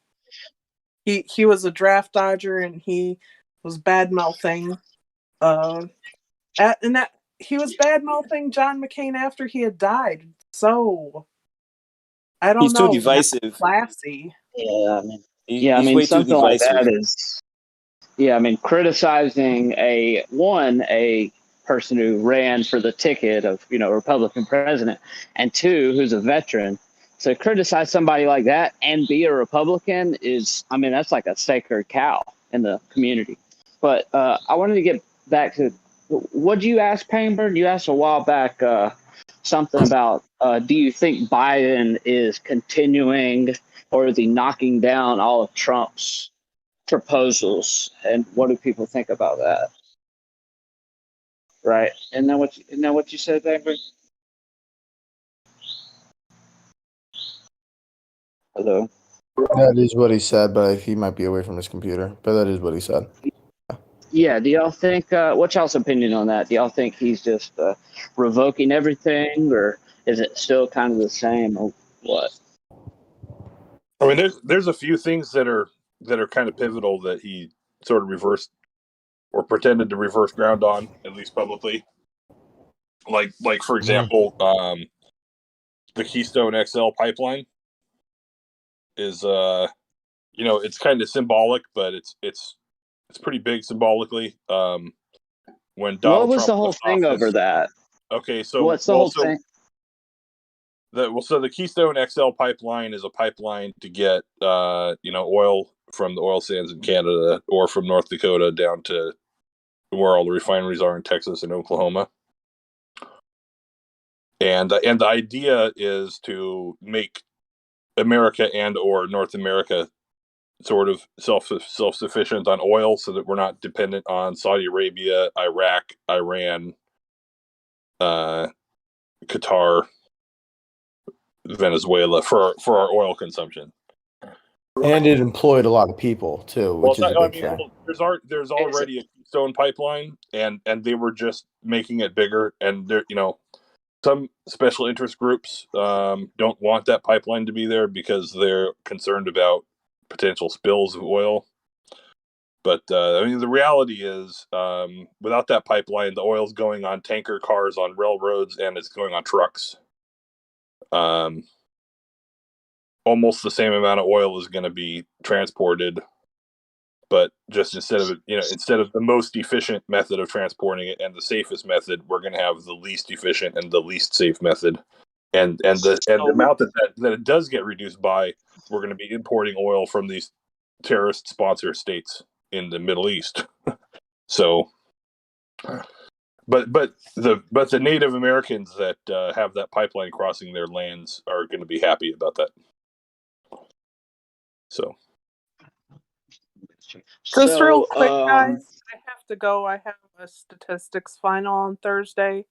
He was a draft dodger, and he was bad mouthing he was bad mouthing John McCain after he had died. So I don't He's know. too divisive. Classy. Yeah, he's way something too divisive. like that is. Yeah, I mean, criticizing a person who ran for the ticket of, Republican president, and two, who's a veteran. To criticize somebody like that and be a Republican is, that's like a sacred cow in the community. But I wanted to get back to what you asked, Pangburn? You asked a while back something about, do you think Biden is continuing or is he knocking down all of Trump's proposals? And what do people think about that? Right. Isn't that what you said, Pangburn? Hello. That is what he said, but he might be away from his computer. But that is what he said. Yeah. Do y'all think? What's y'all's opinion on that? Do y'all think he's just revoking everything, or is it still kind of the same, or what? I mean, there's a few things that are kind of pivotal that he sort of reversed or pretended to reverse ground on, at least publicly. Like for example, the Keystone XL Pipeline is it's kind of symbolic, but it's pretty big symbolically. When Donald What was Trump the whole left thing office, over that? Okay, so What's the whole thing? So the Keystone XL Pipeline is a pipeline to get oil from the oil sands in Canada or from North Dakota down to where all the refineries are in Texas and Oklahoma. And the idea is to make America and or North America sort of self-sufficient on oil, so that we're not dependent on Saudi Arabia, Iraq, Iran, Qatar, Venezuela for our oil consumption. And it employed a lot of people too, which is a big thing. There's already a Keystone Pipeline, and they were just making it bigger. And there, some special interest groups don't want that pipeline to be there because they're concerned about potential spills of oil. But the reality is, without that pipeline, the oil's going on tanker cars, on railroads, and it's going on trucks. Almost the same amount of oil is going to be transported, but just instead of the most efficient method of transporting it and the safest method, we're going to have the least efficient and the least safe method. And the amount that it does get reduced by, we're going to be importing oil from these terrorist sponsor states in the Middle East. So, but the Native Americans that have that pipeline crossing their lands are going to be happy about that. So, just real quick, guys, I have to go. I have a statistics final on Thursday,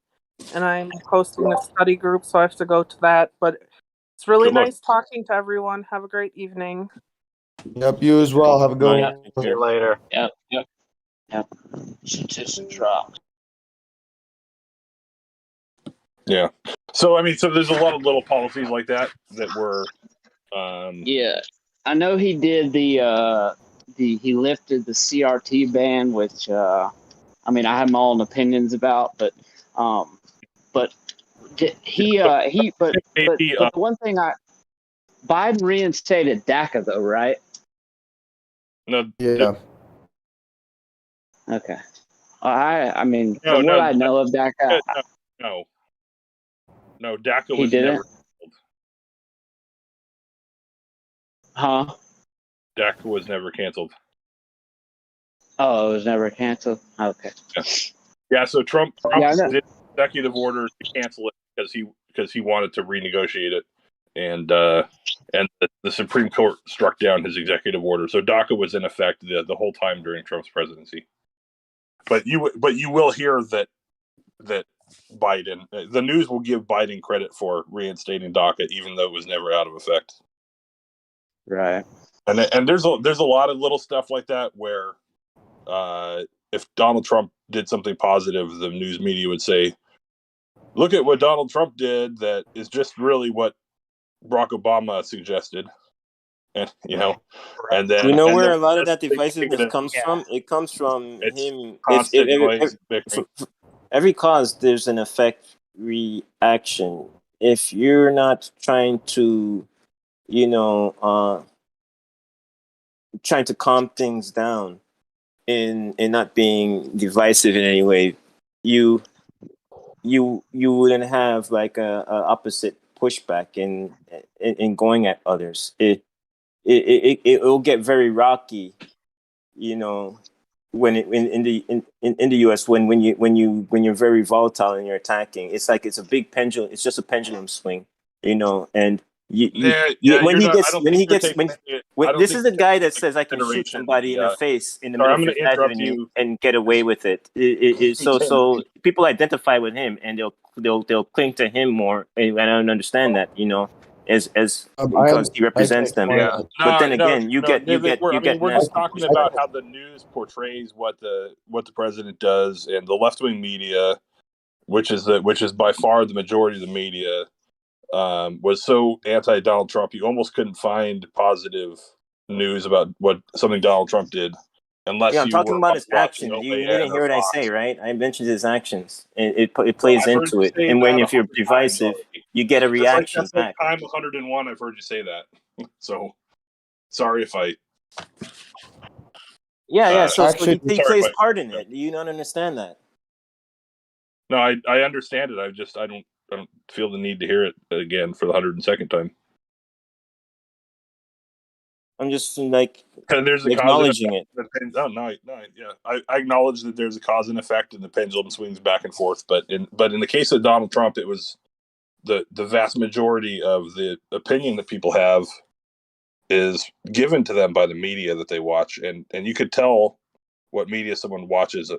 and I'm hosting a study group, so I have to go to that. But it's really nice talking to everyone. Have a great evening. Yep, you as well. Have a good one. See you later. Yep. Statistics drop. Yeah. So there's a lot of little policies like that were. Yeah, I know he did he lifted the CRT ban, which I have my own opinions about, but the one thing Biden reinstated DACA though, right? No. Yeah. Okay. I know of DACA. No, DACA he was didn't? never canceled. Huh? DACA was never canceled. Oh, it was never canceled? Okay. Yeah, so Trump did an executive order to cancel it because he wanted to renegotiate it. And the Supreme Court struck down his executive order. So DACA was in effect the whole time during Trump's presidency. But you will hear that Biden, the news will give Biden credit for reinstating DACA, even though it was never out of effect. Right. And there's a lot of little stuff like that where if Donald Trump did something positive, the news media would say, "Look at what Donald Trump did. That is just really what Barack Obama suggested." And and then where a lot of that divisiveness comes from? It comes from him. Constant noise, bickering. Every cause, there's an effect reaction. If you're not trying to, trying to calm things down, in not being divisive in any way, you wouldn't have like a opposite pushback in going at others. It'll get very rocky, you know, when in the US when you're very volatile and you're attacking. It's like it's a big pendulum. It's just a pendulum swing, you know, and when he gets this is the guy that says I can shoot somebody in the face in the middle of Fifth Avenue and get away with it. So people identify with him and they'll cling to him more, and I don't understand that, you know, as because he represents them. Yeah. But then again, you get we're just talking about how the news portrays what the president does, and the left wing media, which is by far the majority of the media, was so anti Donald Trump you almost couldn't find positive news about something Donald Trump did, unless I'm talking about his actions. You didn't hear what I say, right? I mentioned his actions. It plays into it, and if you're divisive, you get a reaction back. Time 101, I've heard you say that. So sorry if I. Yeah. So he plays part in it. You don't understand that. No, I understand it. I don't feel the need to hear it again for the 102nd time. I'm just like there's a acknowledging it. I acknowledge that there's a cause and effect, and the pendulum swings back and forth. But in the case of Donald Trump, it was the vast majority of the opinion that people have is given to them by the media that they watch, and you could tell what media someone watches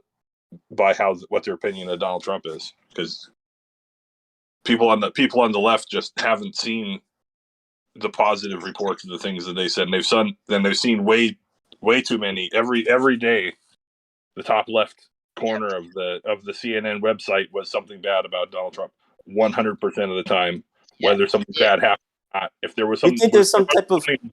by what their opinion of Donald Trump is, because people on the left just haven't seen the positive reports of the things that they said, and they've seen way too many every day. The top left corner of the CNN website was something bad about Donald Trump 100% of the time, whether something bad happened or not. If there was something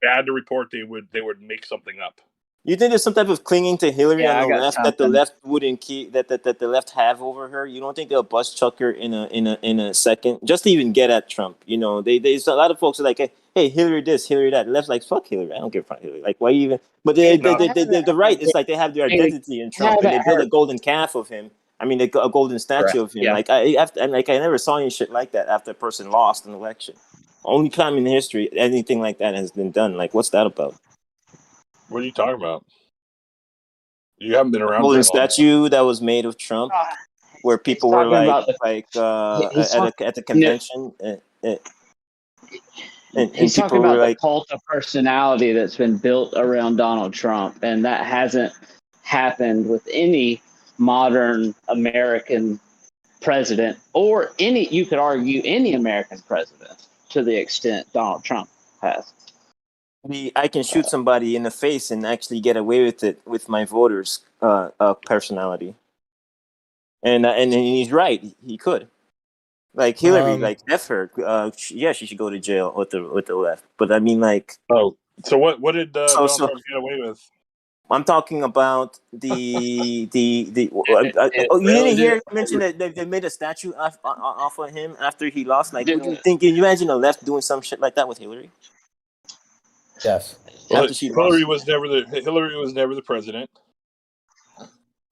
bad to report, they would make something up. You think there's some type of clinging to Hillary on the left that the left wouldn't keep that the left have over her? You don't think they'll bust chuck her in a second just to even get at Trump? You know, there's a lot of folks are like, hey, Hillary this, Hillary that. The left's like, fuck Hillary. I don't give a fuck Hillary. Like, why you even? But the right is like they have their identity in Trump, and they build a golden calf of him. I mean, a golden statue of him. Yeah. I never saw any shit like that after a person lost an election. Only time in history anything like that has been done. Like, what's that about? What are you talking about? You haven't been around. Golden statue that was made of Trump, where people were at the convention, and he's people talking about were the cult of personality that's been built around Donald Trump, and that hasn't happened with any modern American president, or you could argue any American president, to the extent Donald Trump has. I can shoot somebody in the face and actually get away with it with my voters' personality, and he's right. He could, like Hillary, like F her. She should go to jail with the left. But I mean, like, so what did Donald Trump get away with? I'm talking about you didn't hear him mention that they made a statue off of him after he lost. Like, would you think? Can you imagine the left doing some shit like that with Hillary? Yes. Well, Hillary was never the president,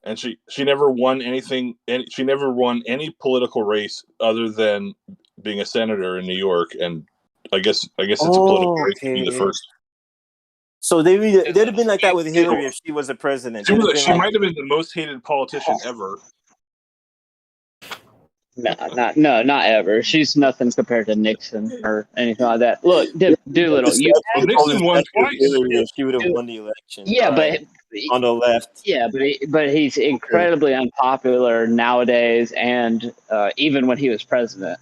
and she never won anything. And she never won any political race other than being a senator in New York. And I guess it's a political race to be the first. So they'd have been like that with Hillary if she was a president. She might have been the most hated politician ever. No, not ever. She's nothing compared to Nixon or anything like that. Look, Doolittle, Nixon won twice. She would have won the election. Yeah, but on the left. Yeah, but he's incredibly unpopular nowadays, and even when he was president,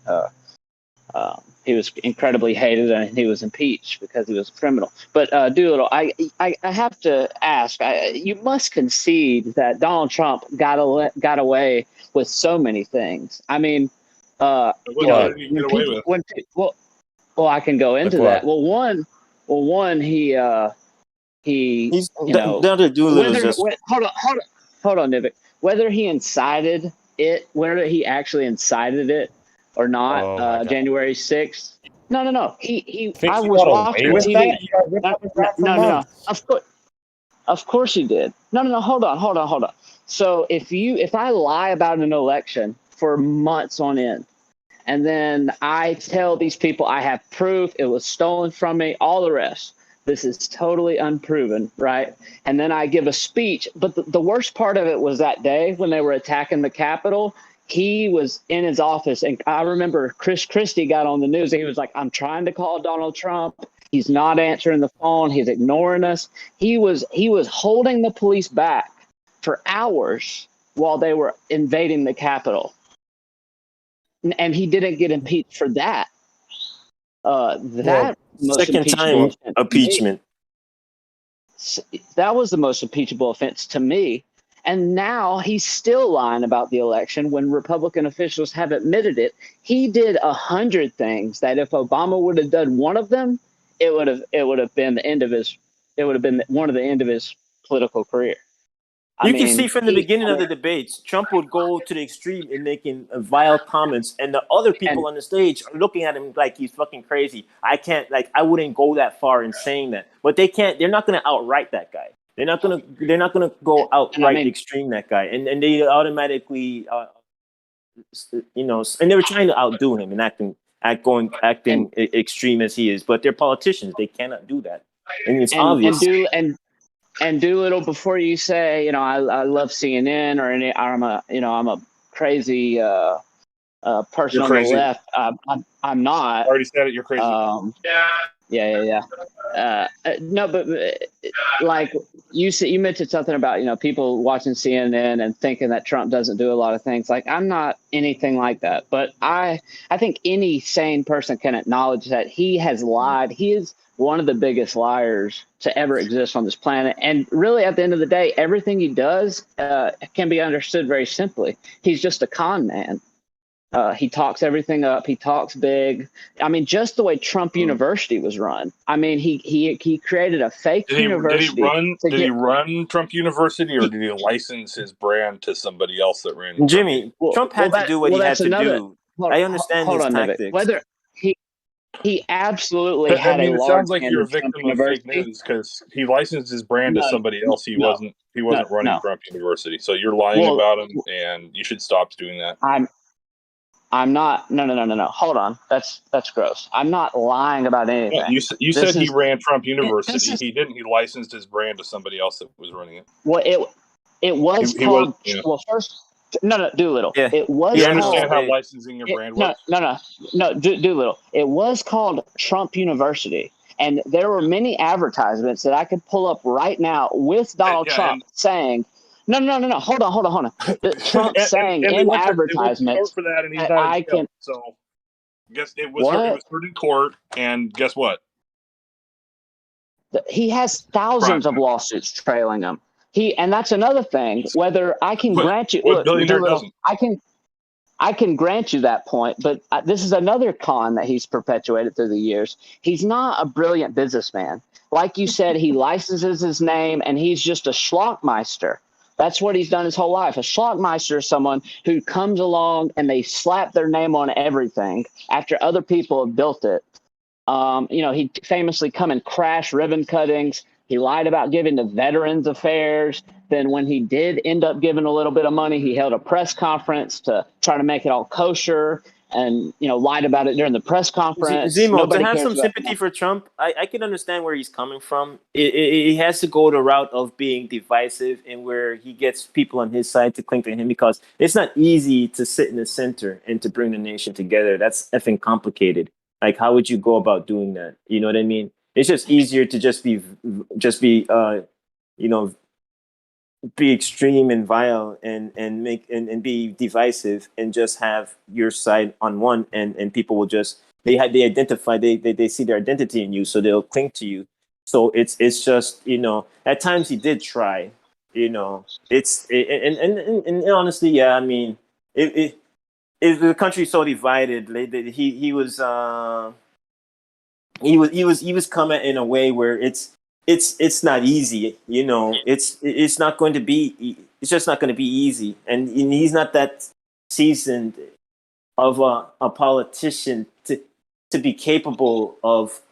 he was incredibly hated, and he was impeached because he was a criminal. But Doolittle, I have to ask. You must concede that Donald Trump got away with so many things. I mean, I can go into that. Well, one, he's hold on, Nivik. Whether he incited it, whether he actually incited it or not, January 6th. No. I was watching TV. No. Of course. Of course he did. No. Hold on. So if I lie about an election for months on end, and then I tell these people I have proof it was stolen from me, all the rest, this is totally unproven, right? And then I give a speech. But the worst part of it was that day when they were attacking the Capitol, he was in his office. And I remember Chris Christie got on the news and he was like, I'm trying to call Donald Trump. He's not answering the phone. He's ignoring us. He was holding the police back for hours while they were invading the Capitol. And he didn't get impeached for that. Second time impeachment. That was the most impeachable offense to me. And now he's still lying about the election when Republican officials have admitted it. He did 100 things that if Obama would have done one of them, it would have been the end of his. It would have been one of the end of his political career. You can see from the beginning of the debates, Trump would go to the extreme in making vile comments, and the other people on the stage are looking at him like he's fucking crazy. I wouldn't go that far in saying that, but they can't. They're not going to outright that guy. They're not gonna go outright extreme that guy, and they automatically, and they were trying to outdo him and acting extreme as he is, but they're politicians. They cannot do that, and it's obvious. And Doolittle, before you say, I love CNN or I'm a crazy person on the left. I'm not. I already said it. You're crazy. Yeah. No, but like you said, you mentioned something about people watching CNN and thinking that Trump doesn't do a lot of things. Like, I'm not anything like that, but I think any sane person can acknowledge that he has lied. He is one of the biggest liars to ever exist on this planet. And really, at the end of the day, everything he does can be understood very simply. He's just a con man. He talks everything up. He talks big. I mean, just the way Trump University was run. I mean, he created a fake university. Did he run Trump University, or did he license his brand to somebody else that ran? Jimmy, Trump had to do what he had to do. I understand his tactics. Whether he absolutely had a large. It sounds like you're a victim of fake news because he licensed his brand to somebody else. He wasn't running Trump University. So you're lying about him, and you should stop doing that. I'm not. No. Hold on. That's gross. I'm not lying about anything. Yeah, you said he ran Trump University. He didn't. He licensed his brand to somebody else that was running it. Well, it was called. Well, first, no, Doolittle. Yeah. It was. You understand how licensing your brand works? No, Doolittle. It was called Trump University, and there were many advertisements that I could pull up right now with Donald Trump saying. No. Hold on. Trump saying in advertisements for that, and he's I can. So, guess it was heard in court, and guess what? He has thousands of lawsuits trailing him. And that's another thing. Whether I can grant you, look, I can grant you that point, but this is another con that he's perpetuated through the years. He's not a brilliant businessman. Like you said, he licenses his name, and he's just a schlockmeister. That's what he's done his whole life. A schlockmeister is someone who comes along and they slap their name on everything after other people have built it. He famously come and crash ribbon cuttings. He lied about giving to Veterans Affairs. Then when he did end up giving a little bit of money, he held a press conference to try to make it all kosher and, lied about it during the press conference. Zemo, to have some sympathy for Trump, I can understand where he's coming from. He has to go the route of being divisive and where he gets people on his side to cling to him because it's not easy to sit in the center and to bring the nation together. That's effing complicated. Like, how would you go about doing that? You know what I mean? It's just easier to be extreme and vile and be divisive and just have your side on one and people will just they identify they see their identity in you, so they'll cling to you. So it's just at times he did try, and honestly, yeah, I mean if the country's so divided, he was coming in a way where it's not easy, it's not going to be, it's just not going to be easy. And he's not that seasoned of a politician to be capable of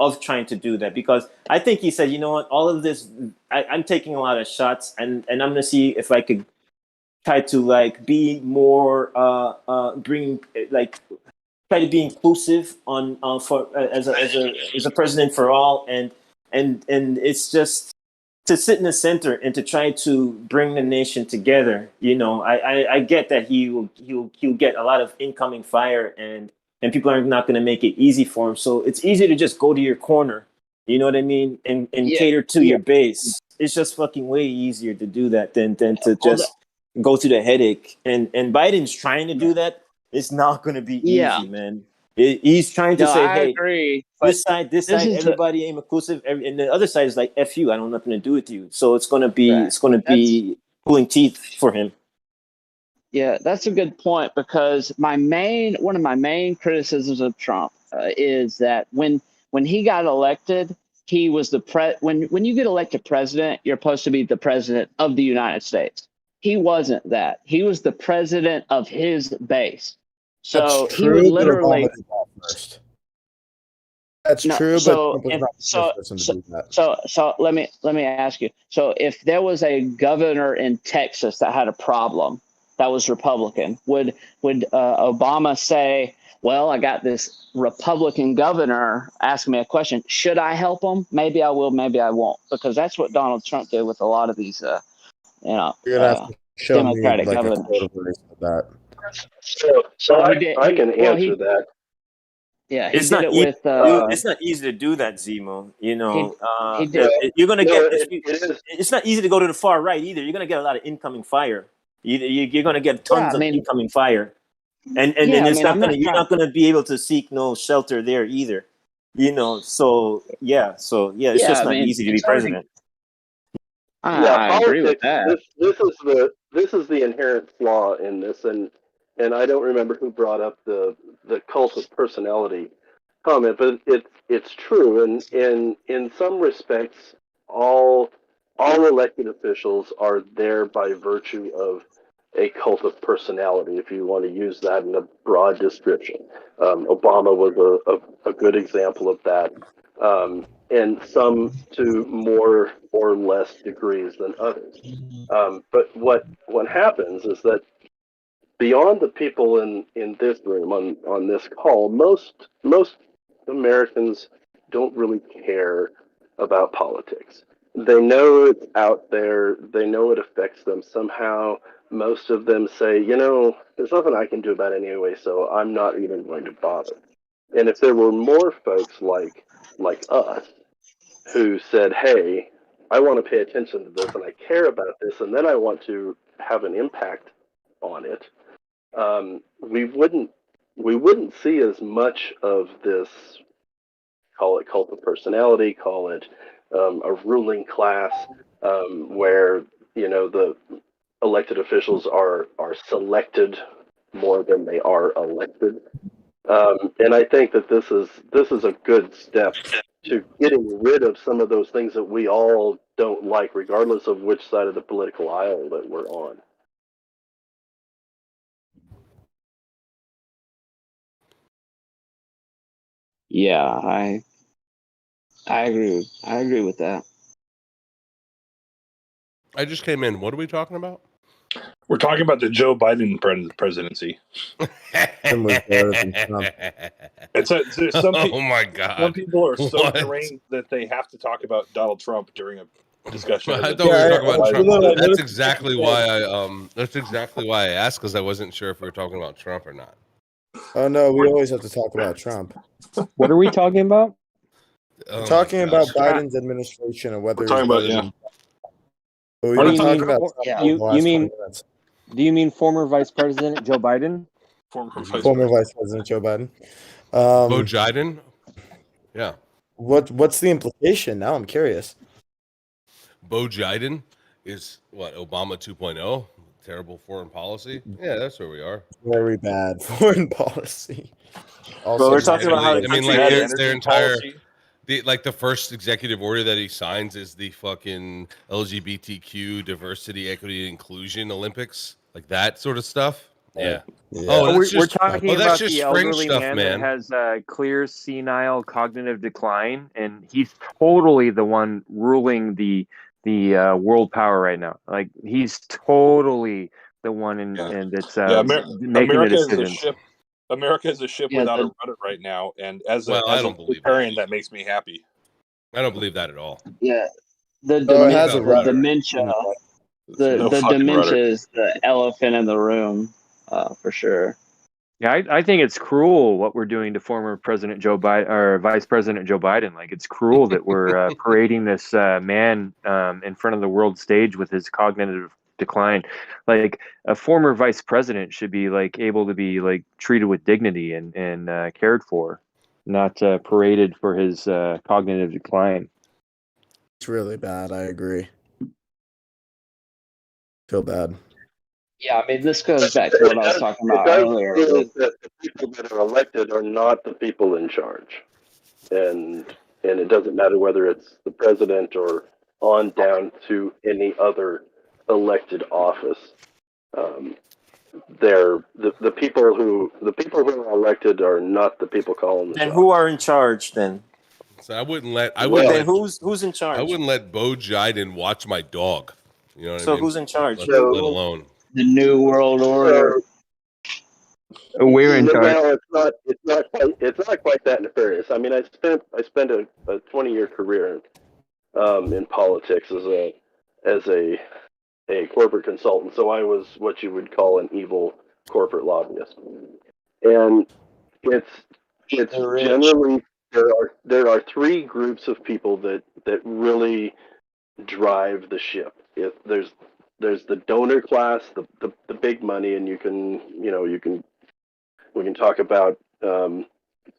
of trying to do that, because I think he said, you know what, all of this, I'm taking a lot of shots, and I'm gonna see if I could try to like be more bring like try to be inclusive on for as a president for all, and it's just to sit in the center and to try to bring the nation together. You know, I get that he'll get a lot of incoming fire, and people are not going to make it easy for him. So it's easy to just go to your corner. You know what I mean? And cater to your base. It's just fucking way easier to do that than to just go to the headache. And Biden's trying to do that. It's not going to be easy, man. He's trying to say, I hey, agree. this side, everybody ain't inclusive, and the other side is like, F you, I don't have nothing to do with you. So it's gonna be pulling teeth for him. Yeah, that's a good point, because one of my main criticisms of Trump is that when he got elected, he was when you get elected president, you're supposed to be the president of the United States. He wasn't that. He was the president of his base. So That's he would true, literally. but Obama did that first. That's true, but Trump was not the first person to do that. So let me ask you. So if there was a governor in Texas that had a problem that was Republican, would Obama say, "Well, I got this Republican governor asking me a question. Should I help him? Maybe I will, maybe I won't." Because that's what Donald Trump did with a lot of these, You're gonna have to show Democratic me like governors. a quote of that. So I can answer that. Yeah, he It's did not it easy. with. It's not easy to do that, Zemo. You know, he did. you're gonna get. It is. It's not easy to go to the far right either. You're gonna get a lot of incoming fire. You're gonna get tons of incoming fire, and it's you're not gonna be able to seek no shelter there either. You know, so it's just not easy to be president. I agree with that. This is the inherent flaw in this, and I don't remember who brought up the cult of personality comment, but it's true, and in some respects, all elected officials are there by virtue of a cult of personality, if you want to use that in a broad description. Obama was a good example of that. And some to more or less degrees than others. But what happens is that beyond the people in this room on this call, most Americans don't really care about politics. They know it's out there. They know it affects them somehow. Most of them say, there's nothing I can do about it anyway, so I'm not even going to bother. And if there were more folks like us who said, hey, I want to pay attention to this and I care about this and then I want to have an impact on it, we wouldn't see as much of this, call it cult of personality, call it a ruling class, where the elected officials are selected more than they are elected. And I think that this is a good step to getting rid of some of those things that we all don't like, regardless of which side of the political aisle that we're on. Yeah, I agree. I agree with that. I just came in. What are we talking about? We're talking about the Joe Biden presidency. There's some oh my God! Some people are so deranged that they have to talk about Donald Trump during a discussion. I thought we were talking about Trump. That's exactly why I asked, because I wasn't sure if we were talking about Trump or not. Oh no, we always have to talk about Trump. What are we talking about? We're talking about Biden's administration and whether we're talking about We've been talking about do you mean former Vice President Joe Biden? Former Vice President Joe Biden. Bo Jiden? Yeah. What's the implication? Now I'm curious. Bo Jiden is what, Obama 2.0? Terrible foreign policy? Yeah, that's where we are. Very bad foreign policy. Also, we're talking about how their entire the first executive order that he signs is the fucking LGBTQ diversity, equity, and inclusion Olympics, like that sort of stuff. Yeah. Yeah. Oh, We're that's just talking that's about just the fringe elderly stuff, man man. that has clear senile cognitive decline, and he's totally the one ruling the world power right now. Like he's totally the one and that's making the America is a decisions. ship. America is a ship Yeah, without a rudder right now, and as Well, I a don't believe libertarian, that makes me happy. I don't believe that at all. Yeah, the Oh, it has a About the rudder. dementia, No the fucking dementia rudder. is the elephant in the room, for sure. Yeah, I think it's cruel what we're doing to former President Joe Biden or Vice President Joe Biden. Like it's cruel that we're parading this man in front of the world stage with his cognitive decline. Like a former vice president should be like able to be like treated with dignity and cared for, not paraded for his cognitive decline. It's really bad. I agree. Feel bad. Yeah, I mean, this goes back to what I was talking It about does earlier. feel that the people that are elected are not the people in charge, and it doesn't matter whether it's the president or on down to any other elected office. They're the people who are elected are not the people calling the Then shots. who are in charge then? So I wouldn't let Then who's in charge? I wouldn't let Bo Jiden watch my dog. You know what So I mean? who's in charge? Let alone. The New World Order. We're in charge. Well, it's not quite that nefarious. I mean, I spent a 20-year career in politics as a corporate consultant, so I was what you would call an evil corporate lobbyist. And it's generally there are three groups of people that really drive the ship. There's the donor class, the big money, and we can talk about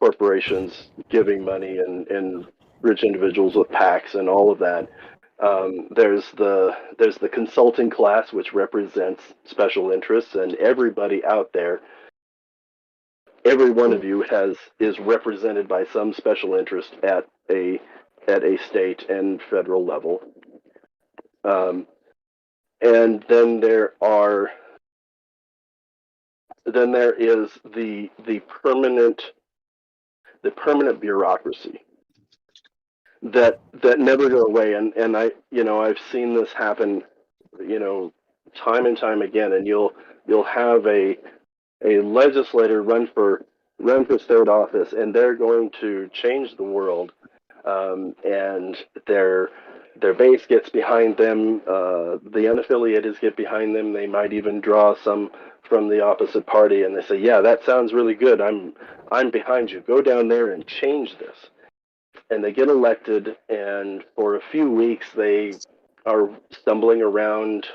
corporations giving money and rich individuals with PACs and all of that. There's the consulting class, which represents special interests, and everybody out there, every one of you is represented by some special interest at a state and federal level. And then there is the permanent bureaucracy that never go away, and I've seen this happen, time and time again, and you'll have a legislator run for state office, and they're going to change the world, and their base gets behind them, the unaffiliated get behind them. They might even draw some from the opposite party, and they say, yeah, that sounds really good, I'm behind you, go down there and change this. And they get elected, and for a few weeks they are stumbling around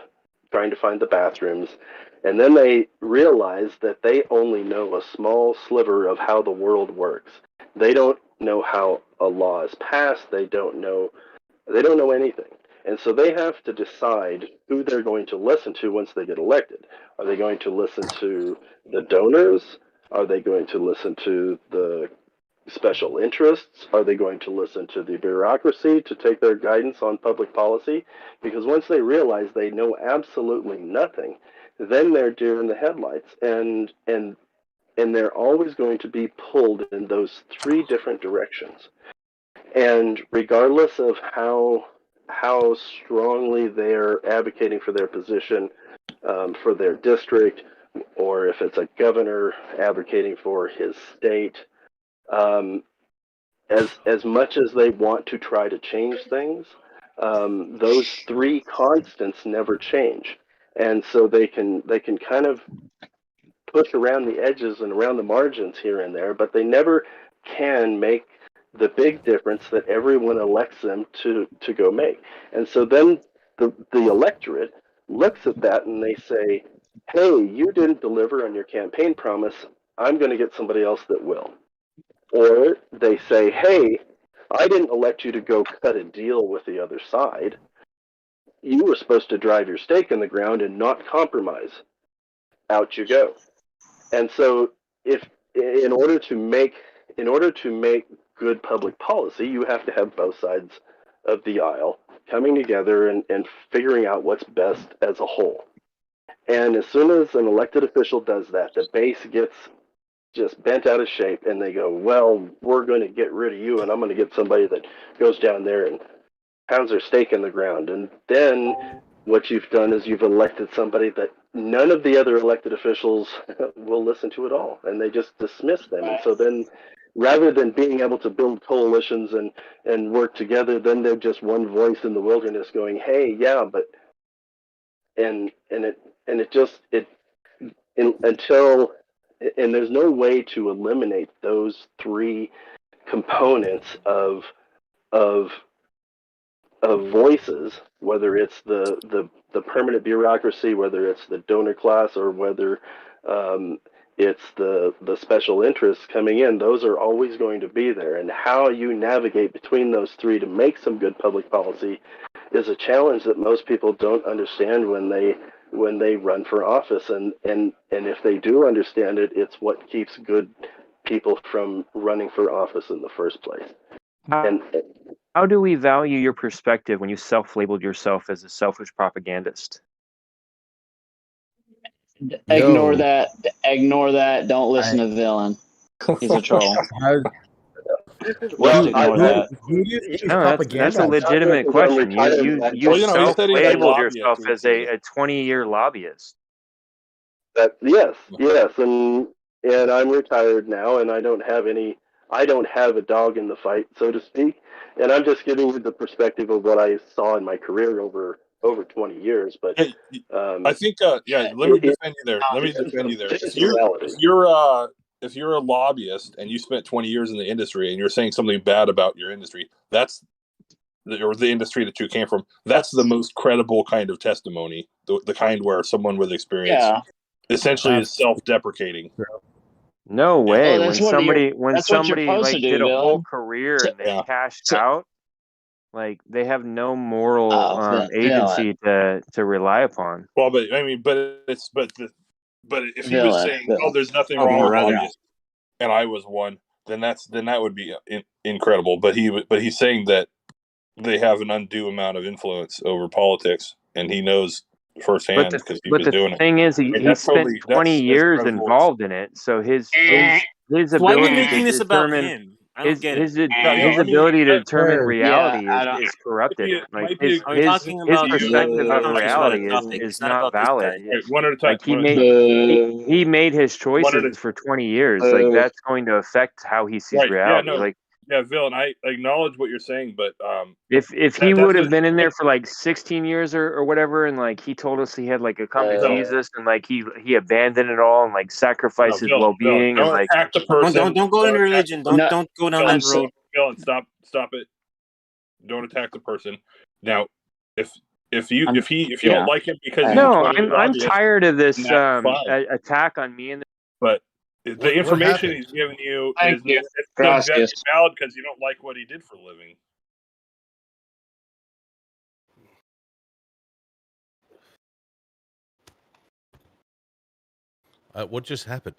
trying to find the bathrooms, and then they realize that they only know a small sliver of how the world works. They don't know how a law is passed. They don't know anything. And so they have to decide who they're going to listen to once they get elected. Are they going to listen to the donors? Are they going to listen to the special interests? Are they going to listen to the bureaucracy to take their guidance on public policy? Because once they realize they know absolutely nothing, then they're deer in the headlights, and they're always going to be pulled in those three different directions. And regardless of how strongly they're advocating for their position, for their district, or if it's a governor advocating for his state, as much as they want to try to change things, those three constants never change, and so they can kind of push around the edges and around the margins here and there, but they never can make the big difference that everyone elects them to go make. And so then the electorate looks at that and they say, hey, you didn't deliver on your campaign promise, I'm going to get somebody else that will. Or they say, hey, I didn't elect you to go cut a deal with the other side. You were supposed to drive your stake in the ground and not compromise. Out you go. And so if in order to make good public policy, you have to have both sides of the aisle coming together and figuring out what's best as a whole. And as soon as an elected official does that, the base gets just bent out of shape, and they go, well, we're going to get rid of you, and I'm going to get somebody that goes down there and pounds their stake in the ground. And then what you've done is you've elected somebody that none of the other elected officials will listen to at all, and they just dismiss them. And so then, rather than being able to build coalitions and work together, then they're just one voice in the wilderness going, hey, yeah, but and there's no way to eliminate those three components of voices, whether it's the permanent bureaucracy, whether it's the donor class, or whether it's the special interests coming in. Those are always going to be there, and how you navigate between those three to make some good public policy is a challenge that most people don't understand when they run for office. And if they do understand it, it's what keeps good people from running for office in the first place. How do we value your perspective when you self-labeled yourself as a selfish propagandist? Ignore that. Ignore that. Don't listen to Villain. He's a troll. Well, who do you think is No, that's a legitimate question. You self-labeled yourself as a 20-year lobbyist. Yes, and I'm retired now, and I don't have a dog in the fight, so to speak. And I'm just giving you the perspective of what I saw in my career over 20 years. But I think, let me defend you there. If you're a lobbyist and you spent 20 years in the industry and you're saying something bad about your industry, or the industry that you came from, that's the most credible kind of testimony. The kind where someone with experience essentially is self-deprecating. No way. Well, when somebody like did a whole Dylan. career and they cashed out, like they have no moral agency to rely upon. Well, but I mean, but if he was saying, "Oh, there's nothing wrong with lobbyists," and I was one, then that would be incredible. But he's saying that they have an undue amount of influence over politics, and he knows firsthand because he was doing it. But the thing is, he spent 20 years involved in it, so his ability Why are we making to this about determine him? I don't get his it. ability to determine reality is corrupted. Like his perspective of reality is not valid. One at a time. Like he made his choices for 20 years. Like that's going to affect how he sees reality. Villain, I acknowledge what you're saying, but if he would have been in there for like 16 years or whatever, and like he told us he had like a come to Jesus, and like he abandoned it all and like sacrificed his well-being, and like attack the person. Don't go into religion. Don't go down that road. Villain, stop it. Don't attack the person. Now, if you don't like him because I'm tired of this attack on me and. But the information he's giving you is valid because you don't like what he did for a living. What just happened?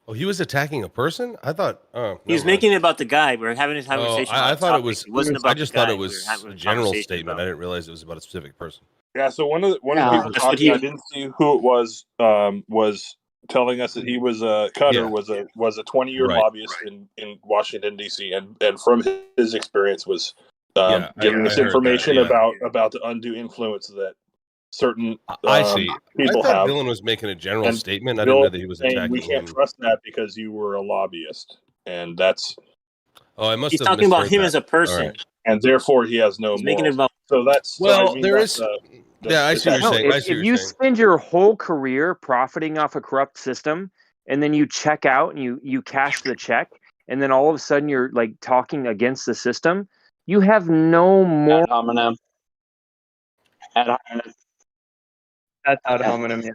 Oh, he was attacking a person? I thought. Oh, he was making it about the guy. We're having this conversation. I thought it was. It wasn't about. I just thought it was a general statement. I didn't realize it was about a specific person. Yeah. So one of the people talking, I didn't see who it was telling us that he was Cutter was a 20-year lobbyist in Washington D.C. and from his experience was giving us information about the undue influence that certain people I thought have. Dylan was making a general statement. I didn't know that he was attacking we can't trust that because you were a lobbyist, and that's. Oh, I must. He's talking about him as a person, and therefore he has no. Making it about. So that's there is. I see what you're saying. If you spend your whole career profiting off a corrupt system, and then you check out and you cash the check, and then all of a sudden you're like talking against the system, you have no more. Ad hominem. That's ad hominem. Yeah.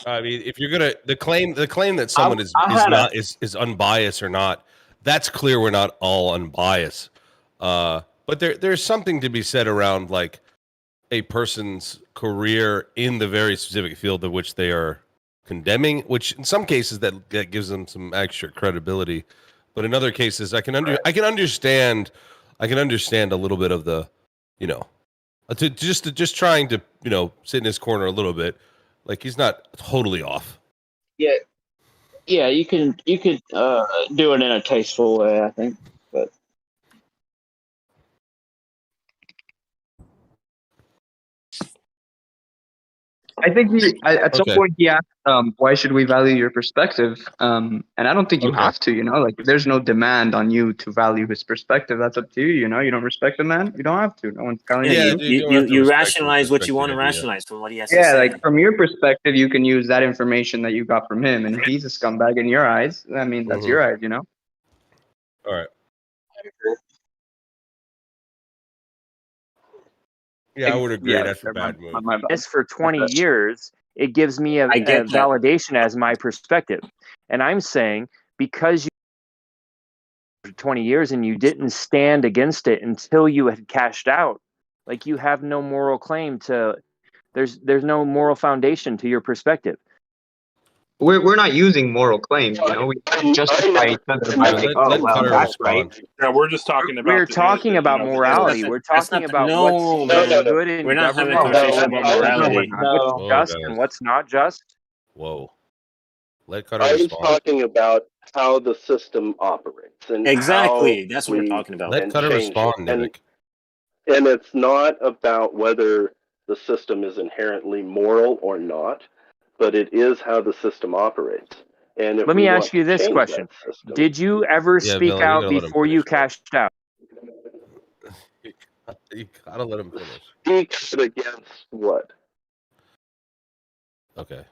I mean, if you're gonna the claim that someone is unbiased or not, that's clear. We're not all unbiased, but there's something to be said around like a person's career in the very specific field of which they are condemning, which in some cases that gives them some extra credibility. But in other cases, I can understand a little bit of the, just trying to sit in his corner a little bit. Like he's not totally off. Yeah, yeah, you could do it in a tasteful way, I think. But I think at some point he asked, why should we value your perspective? And I don't think you have to, like there's no demand on you to value his perspective. That's up to you, you don't respect the man, you don't have to. No one's telling you. You rationalize what you want to rationalize from what he has to say. Yeah, like from your perspective, you can use that information that you got from him. And if he's a scumbag in your eyes, I mean, that's your eyes, All right. Yeah, I would agree. That's a bad move. This for 20 years, it gives me a validation as my perspective. And I'm saying because you for 20 years and you didn't stand against it until you had cashed out, like you have no moral claim to, there's no moral foundation to your perspective. We're not using moral claims, we justify each other by like, oh, well, that's right. Yeah, we're just talking about. We're talking about morality. We're talking about what's good in We're not having a government. conversation about morality. What's just and what's not just. Whoa. Let Cutter I was respond. talking about how the system operates. And exactly. That's what we're talking about. Let Cutter respond, Nick. And it's not about whether the system is inherently moral or not, but it is how the system operates. And if let me ask you this question. System, did you ever speak out before you cashed out? You gotta let him finish. Speak against what? Okay.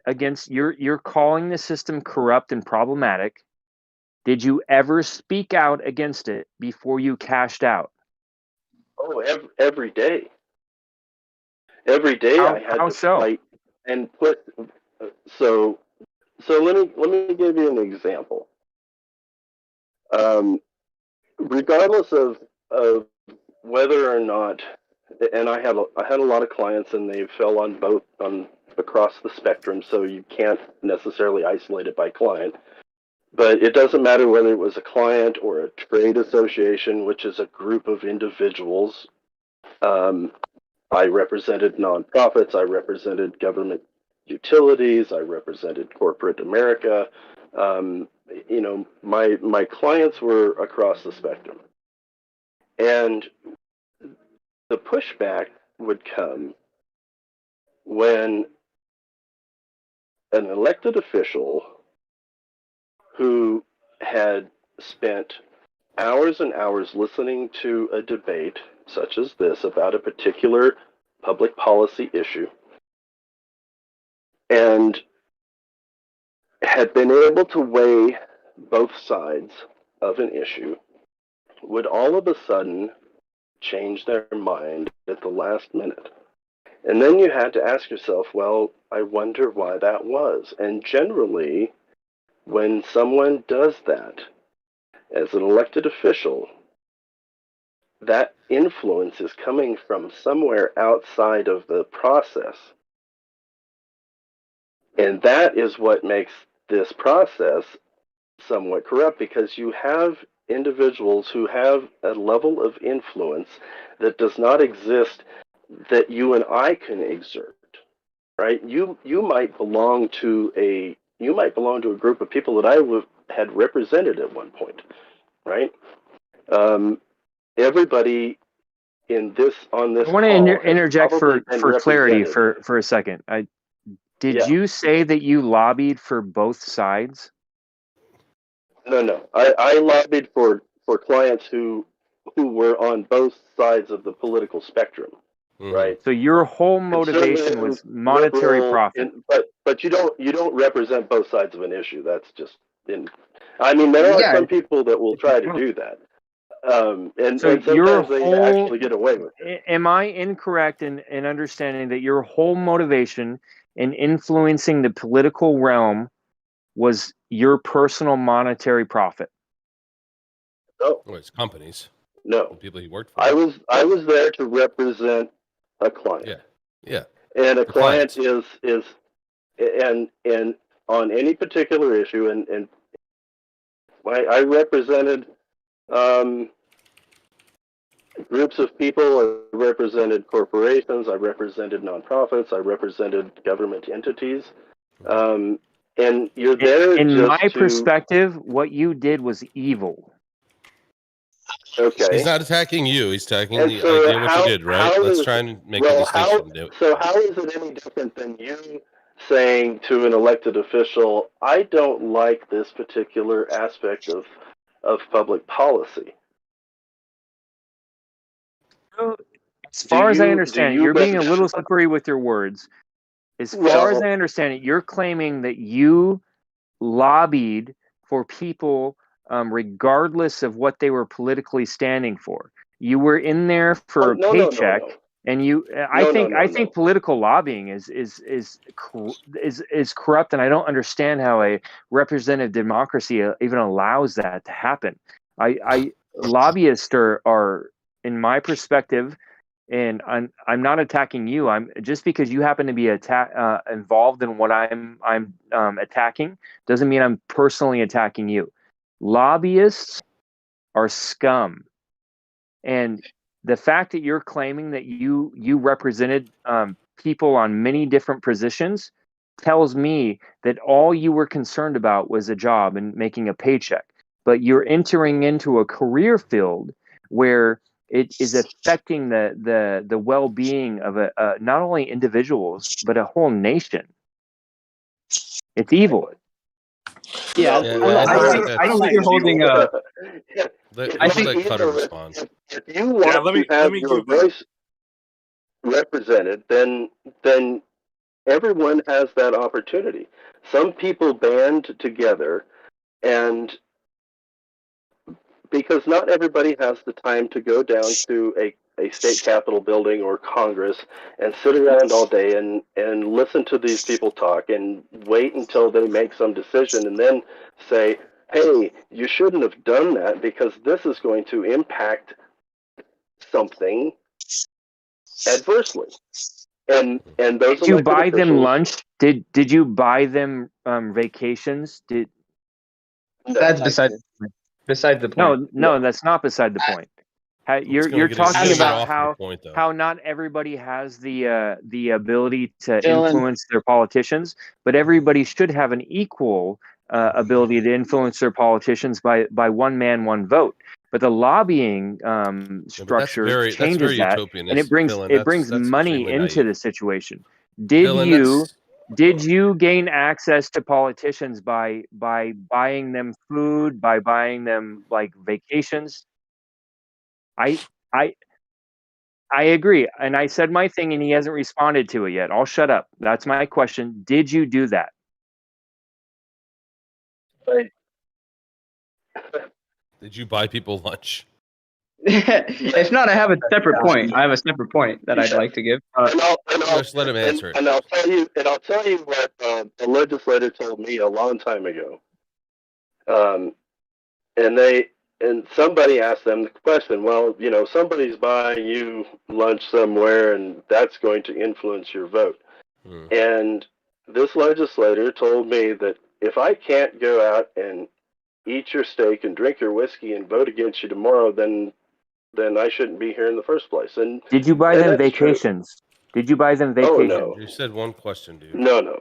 Against you're calling the system corrupt and problematic. Did you ever speak out against it before you cashed out? Oh, every day. Every day I had to fight and put. So let me give you an example. Regardless of whether or not, and I had a lot of clients, and they fell on across the spectrum, so you can't necessarily isolate it by client. But it doesn't matter whether it was a client or a trade association, which is a group of individuals. I represented nonprofits, I represented government utilities, I represented corporate America. My clients were across the spectrum. And the pushback would come when an elected official who had spent hours and hours listening to a debate such as this about a particular public policy issue and had been able to weigh both sides of an issue would all of a sudden change their mind at the last minute. And then you had to ask yourself, well, I wonder why that was. And generally, when someone does that as an elected official, that influence is coming from somewhere outside of the process. And that is what makes this process somewhat corrupt, because you have individuals who have a level of influence that does not exist that you and I can exert, right? You might belong to a group of people that I had represented at one point, right? Everybody on this. I want to interject for clarity for a second. Did you say that you lobbied for both sides? No. I lobbied for clients who were on both sides of the political spectrum, right? So your whole motivation was monetary profit. But you don't represent both sides of an issue. That's just I mean, there are some people that will try to do that. And sometimes they actually get away with it. Am I incorrect in understanding that your whole motivation in influencing the political realm was your personal monetary profit? No. Well, it's companies. No. People he worked for. I was there to represent a client. Yeah. And a client is and on any particular issue, and I represented groups of people. I represented corporations. I represented nonprofits. I represented government entities. And you're there in just my to... perspective, what you did was evil. Okay. He's not attacking you. He's attacking And the so idea what you did, right? Let's try and make a distinction. How is it any different than you saying to an elected official, I don't like this particular aspect of public policy? As far as I understand it, you're being a little slippery with your words. As far as I understand it, you're claiming that you lobbied for people regardless of what they were politically standing for. You were in there for a paycheck, and I think political lobbying is corrupt, and I don't understand how a representative democracy even allows that to happen. Lobbyists are, in my perspective, and I'm not attacking you. I'm just because you happen to be involved in what I'm attacking doesn't mean I'm personally attacking you. Lobbyists are scum, and the fact that you're claiming that you represented people on many different positions tells me that all you were concerned about was a job and making a paycheck. But you're entering into a career field where it is affecting the well-being of not only individuals but a whole nation. It's evil. Yeah, I don't think you're holding a. I think Cutter responds. If you want to have your voice represented, then everyone has that opportunity. Some people band together, and because not everybody has the time to go down to a state capitol building or Congress and sit around all day and listen to these people talk and wait until they make some decision and then say, hey, you shouldn't have done that because this is going to impact something adversely. And those did you buy them lunch? Did you buy them vacations? That's beside the point. No, that's not beside the point. You're talking about how not everybody has the ability to influence their politicians, but everybody should have an equal ability to influence their politicians by one man, one vote. But the lobbying structure changes that, and it brings money into the situation. Did you gain access to politicians by buying them food, by buying them like vacations? I agree, and I said my thing, and he hasn't responded to it yet. I'll shut up. That's my question. Did you do that? Did you buy people lunch? If not, I have a separate point. That I'd like to give. Just let him answer it. And I'll tell you what a legislator told me a long time ago. And somebody asked them the question, well, somebody's buying you lunch somewhere, and that's going to influence your vote. And this legislator told me that if I can't go out and eat your steak and drink your whiskey and vote against you tomorrow, then I shouldn't be here in the first place. And did you buy them vacations? True. Did you buy them vacations? Oh, no. You said one question, dude. No.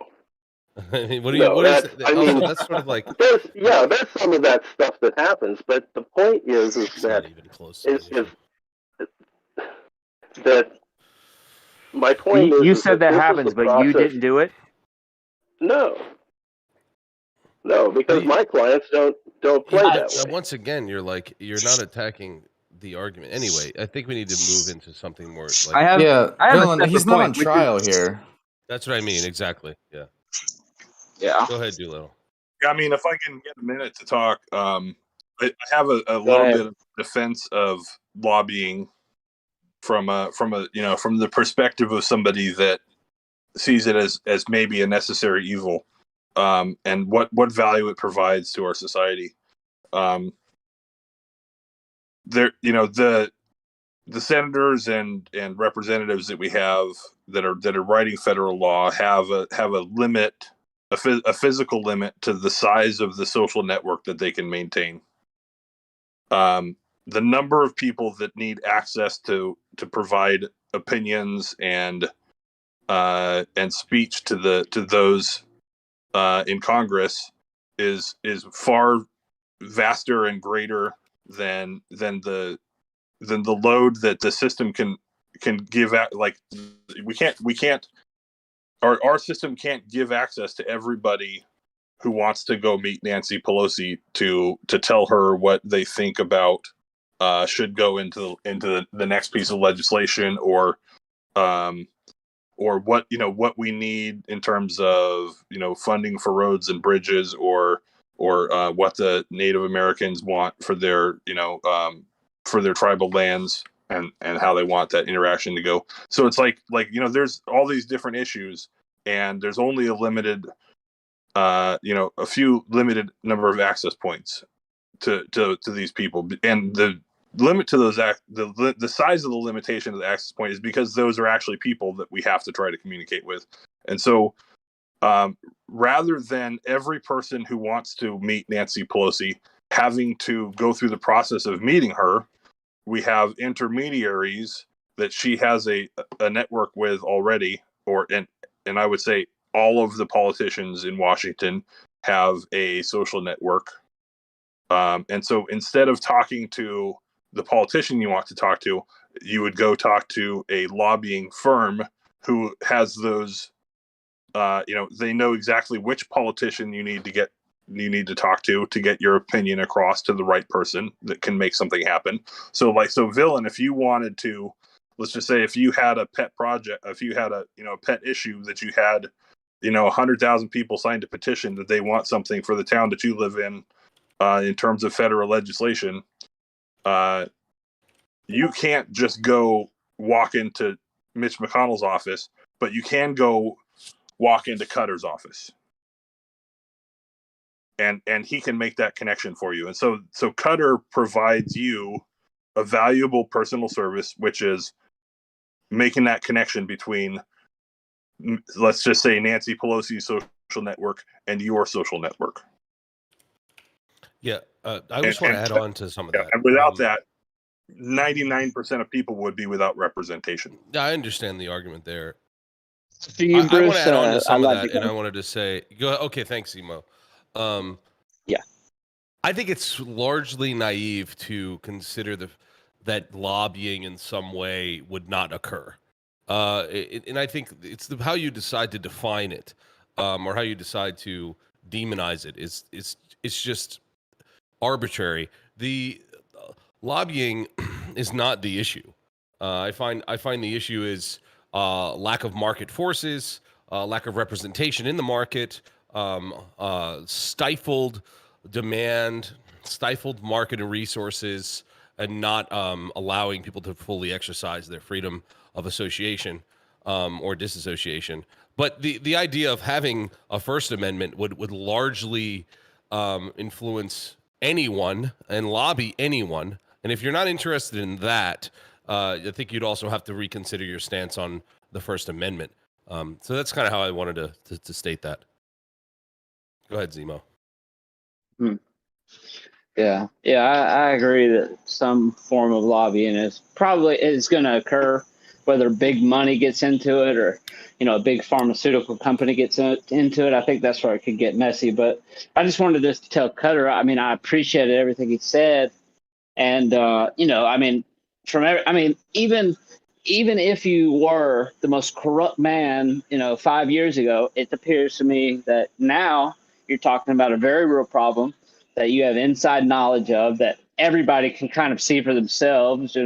I mean, that's sort of like there's some of that stuff that happens, but the point is that that my point is. You said that happens, but you didn't do it. No, because my clients don't play that way. Once again, you're not attacking the argument. Anyway, I think we need to move into something more. He's not on trial here. That's what I mean. Exactly. Yeah. Yeah. Go ahead, Doolittle. I mean, if I can get a minute to talk, I have a little bit of defense of lobbying from the perspective of somebody that sees it as maybe a necessary evil, and what value it provides to our society. The senators and representatives that we have that are writing federal law have a limit a physical limit to the size of the social network that they can maintain. The number of people that need access to provide opinions and speech to those in Congress is far vaster and greater than the load that the system can give out. Like we can't our system can't give access to everybody who wants to go meet Nancy Pelosi to tell her what they think about should go into the next piece of legislation, or what what we need in terms of funding for roads and bridges, or what the Native Americans want for their tribal lands, and how they want that interaction to go. So it's like there's all these different issues, and there's only a few limited number of access points to these people, and the limit to those the size of the limitation of the access point is because those are actually people that we have to try to communicate with. And so rather than every person who wants to meet Nancy Pelosi having to go through the process of meeting her, we have intermediaries that she has a network with already, and I would say all of the politicians in Washington have a social network. And so instead of talking to the politician you want to talk to, you would go talk to a lobbying firm who has those, they know exactly which politician you need to talk to get your opinion across to the right person that can make something happen. So Villain, if you wanted to, let's just say if you had a pet project, if you had a pet issue that you had 100,000 people signed a petition that they want something for the town that you live in terms of federal legislation, you can't just go walk into Mitch McConnell's office, but you can go walk into Cutter's office, and he can make that connection for you. And so Cutter provides you a valuable personal service, which is making that connection between, let's just say, Nancy Pelosi's social network and your social network. Yeah, I just want to add on to some of that. And without that, 99% of people would be without representation. I understand the argument there. For you, Bruce, I want to add on to some of like that, and I wanted to say, go ahead. Okay, thanks, Emo. Yeah, I think it's largely naive to consider that lobbying in some way would not occur, and I think it's how you decide to define it, or how you decide to demonize it. It's just arbitrary. The lobbying is not the issue. I find the issue is lack of market forces, lack of representation in the market, stifled demand, stifled market and resources, and not allowing people to fully exercise their freedom of association or disassociation. But the idea of having a First Amendment would largely influence anyone and lobby anyone. And if you're not interested in that, I think you'd also have to reconsider your stance on the First Amendment. So that's kind of how I wanted to state that. Go ahead, Zemo. Yeah, I agree that some form of lobbying is going to occur, whether big money gets into it or a big pharmaceutical company gets into it. I think that's where it could get messy. But I just wanted to tell Cutter, I appreciated everything he said, and even if you were the most corrupt man 5 years ago, it appears to me that now you're talking about a very real problem that you have inside knowledge of, that everybody can kind of see for themselves.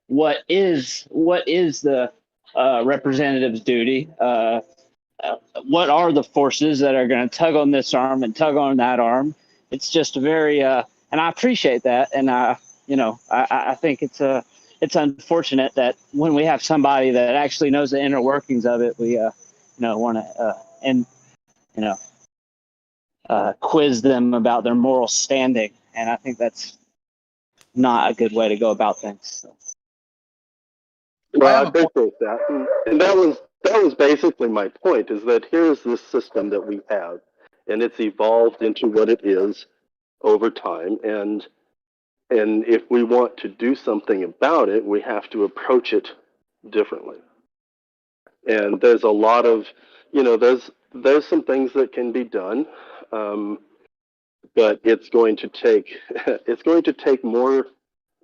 What is the representative's duty? What are the forces that are going to tug on this arm and tug on that arm? It's just a very and I appreciate that, and I think it's unfortunate that when we have somebody that actually knows the inner workings of it, we want to quiz them about their moral standing, and I think that's not a good way to go about things. So. Well, I appreciate that, and that was that was basically my point, is that here's this system that we have, and it's evolved into what it is over time. And if we want to do something about it, we have to approach it differently. And there's a lot of, there's some things that can be done, but it's going to take more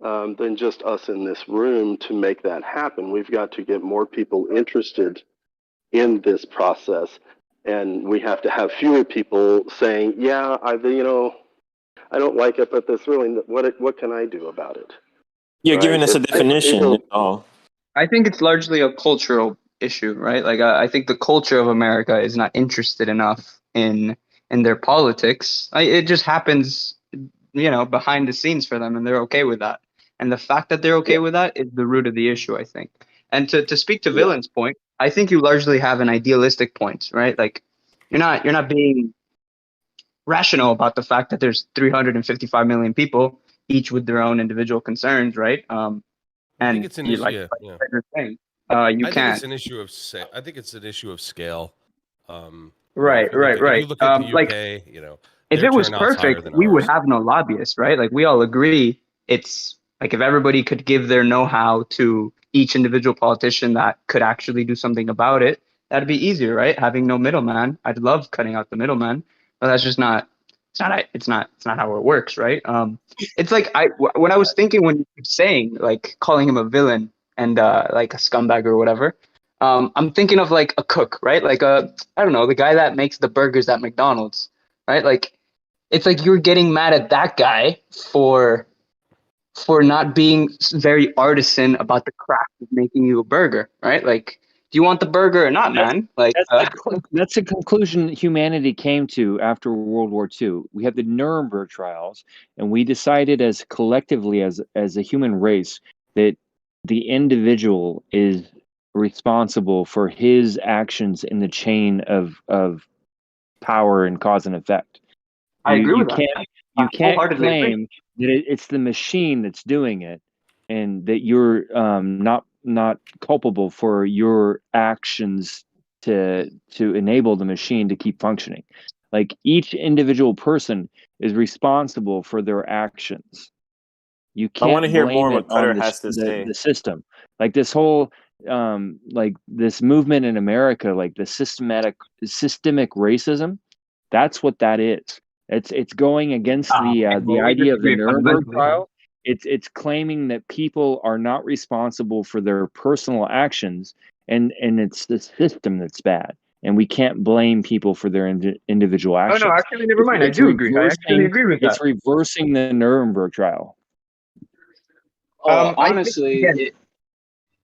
than just us in this room to make that happen. We've got to get more people interested in this process, and we have to have fewer people saying, "Yeah, I don't like it, but this really, what can I do about it?" You're giving us a definition. I think it's largely a cultural issue, right? Like I think the culture of America is not interested enough in their politics. It just happens, behind the scenes for them, and they're okay with that. And the fact that they're okay with that is the root of the issue, I think. And to speak to Villain's point, I think you largely have an idealistic point, right? Like you're not being rational about the fact that there's 355 million people, each with their own individual concerns, right? And I think it's an issue. you think can't. it's an issue of I think it's an issue of scale. Right. If you look at the UK, if it was perfect, we would have no lobbyists, right? Like we all agree, it's like if everybody could give their know-how to each individual politician that could actually do something about it, that'd be easier, right? Having no middleman. I'd love cutting out the middleman, but that's just not. It's not how it works, right? It's like when I was thinking when you were saying like calling him a villain and like a scumbag or whatever. I'm thinking of like a cook, right? Like I don't know, the guy that makes the burgers at McDonald's, right? Like it's like you're getting mad at that guy for not being very artisan about the craft of making you a burger, right? Like, do you want the burger or not, man? Like that's the conclusion humanity came to after World War II. We had the Nuremberg trials, and we decided as collectively as a human race that the individual is responsible for his actions in the chain of power and cause and effect. I agree with that. You can't claim that it's the machine that's doing it, and that you're not culpable for your actions to enable the machine to keep functioning. Like each individual person is responsible for their actions. You can't. I want to hear blame more it what Cutter on has to say. the system. Like this whole like this movement in America, like the systemic racism. That's what that is. It's going against the idea of the Nuremberg trial. It's claiming that people are not responsible for their personal actions, and it's the system that's bad, and we can't blame people for their individual actions. Oh no, actually, never mind. I do agree. I actually agree with that. It's reversing the Nuremberg trial. Honestly,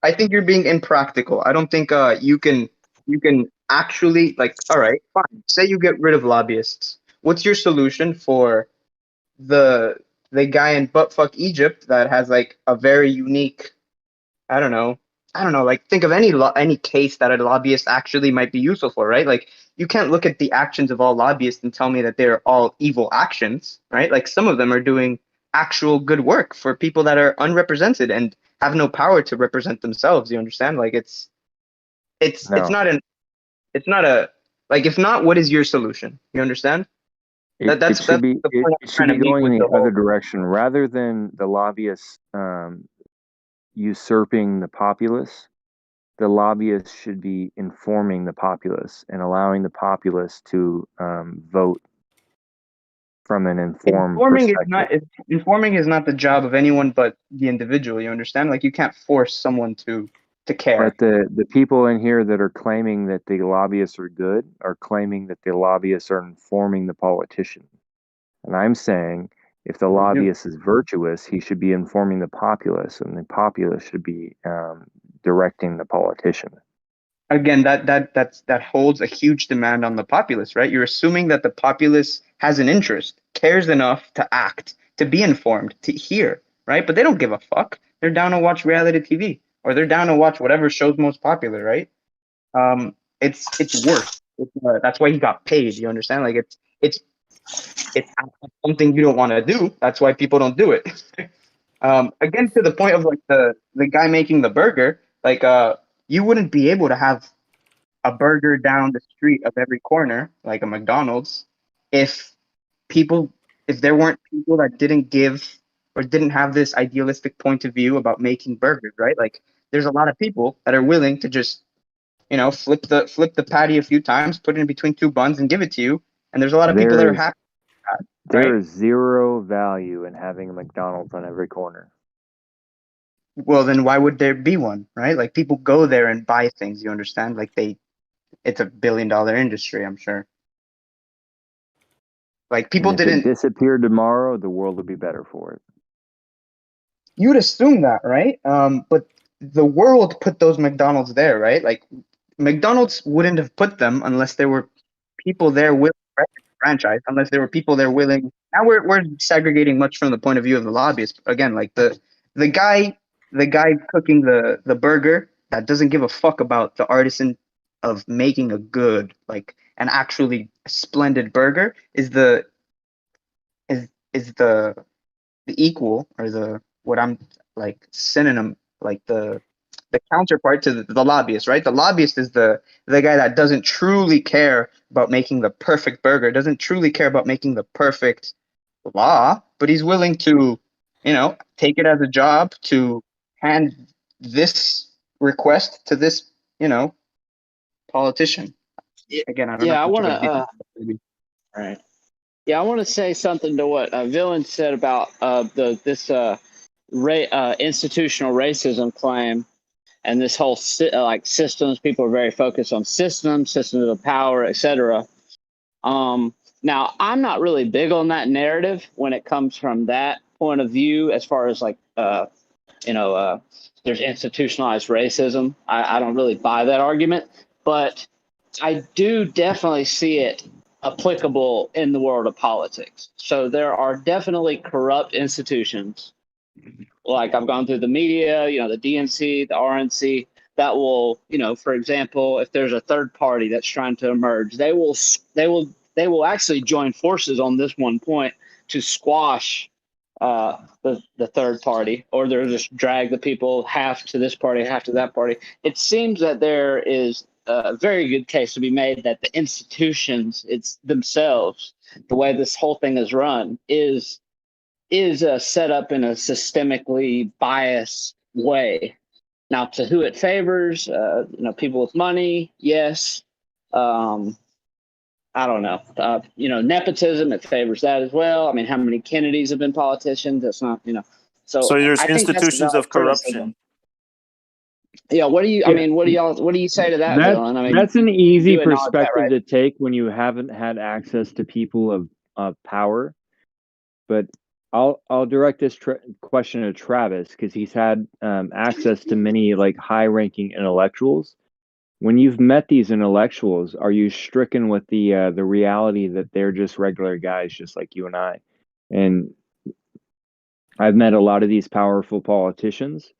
I think you're being impractical. I don't think you can actually like. All right, fine. Say you get rid of lobbyists. What's your solution for the guy in buttfuck Egypt that has like a very unique? I don't know. Like think of any case that a lobbyist actually might be useful for, right? Like you can't look at the actions of all lobbyists and tell me that they're all evil actions, right? Like some of them are doing actual good work for people that are unrepresented and have no power to represent themselves. You understand? Like it's not like if not, what is your solution? You understand? It should be going in the other direction rather than the lobbyists usurping the populace. The lobbyists should be informing the populace and allowing the populace to vote from an informed perspective. Informing is not the job of anyone but the individual. You understand? Like you can't force someone to care. But the people in here that are claiming that the lobbyists are good are claiming that the lobbyists are informing the politician. And I'm saying if the lobbyist is virtuous, he should be informing the populace, and the populace should be directing the politician. Again, that holds a huge demand on the populace, right? You're assuming that the populace has an interest, cares enough to act, to be informed, to hear, right? But they don't give a fuck. They're down to watch reality TV, or they're down to watch whatever show's most popular, right? It's work. That's why he got paid. You understand? Like it's something you don't want to do. That's why people don't do it. Again, to the point of like the guy making the burger, like you wouldn't be able to have a burger down the street of every corner, like a McDonald's, if there weren't people that didn't give or didn't have this idealistic point of view about making burgers, right? Like there's a lot of people that are willing to just, flip the patty a few times, put it in between two buns and give it to you. And there's a lot of people that are happy with that, There right? is zero value in having a McDonald's on every corner. Well, then why would there be one, right? Like people go there and buy things, you understand? Like it's a billion-dollar industry, I'm sure. Like people And if didn't. it disappeared tomorrow, the world would be better for it. You'd assume that, right? But the world put those McDonald's there, right? Like McDonald's wouldn't have put them unless there were people there willing to franchise, unless there were people there willing. Now we're segregating much from the point of view of the lobbyists. Again, like the guy cooking the burger that doesn't give a fuck about the artisan of making a good, like an actually splendid burger is the equal, or the what I'm like synonym, like the counterpart to the lobbyist, right? The lobbyist is the guy that doesn't truly care about making the perfect burger, doesn't truly care about making the perfect law, but he's willing to, take it as a job to hand this request to this, politician. Again, I don't know. Yeah, I much want of a to. deep- Right. Yeah, I want to say something to what Villain said about this institutional racism claim, and this whole like systems. People are very focused on systems of power, etc. Now, I'm not really big on that narrative when it comes from that point of view, as far as like there's institutionalized racism. I don't really buy that argument, but I do definitely see it applicable in the world of politics. So there are definitely corrupt institutions. Like I've gone through the media, the DNC, the RNC, that will, for example, if there's a third party that's trying to emerge, they will actually join forces on this one point to squash the third party, or they'll just drag the people half to this party, half to that party. It seems that there is a very good case to be made that the institutions, it's themselves, the way this whole thing is run, is set up in a systemically biased way. Now, to who it favors, people with money, yes. I don't know. Nepotism, it favors that as well. I mean, how many Kennedys have been politicians? That's not, So there's I think that's institutions of corruption. criticism. Yeah. What do you? I mean, what do you say to that, Dylan? I mean, that's an easy you acknowledge that, perspective right? to take when you haven't had access to people of power. But I'll direct this question to Travis, because he's had access to many like high-ranking intellectuals. When you've met these intellectuals, are you stricken with the reality that they're just regular guys, just like you and I? And I've met a lot of these powerful politicians,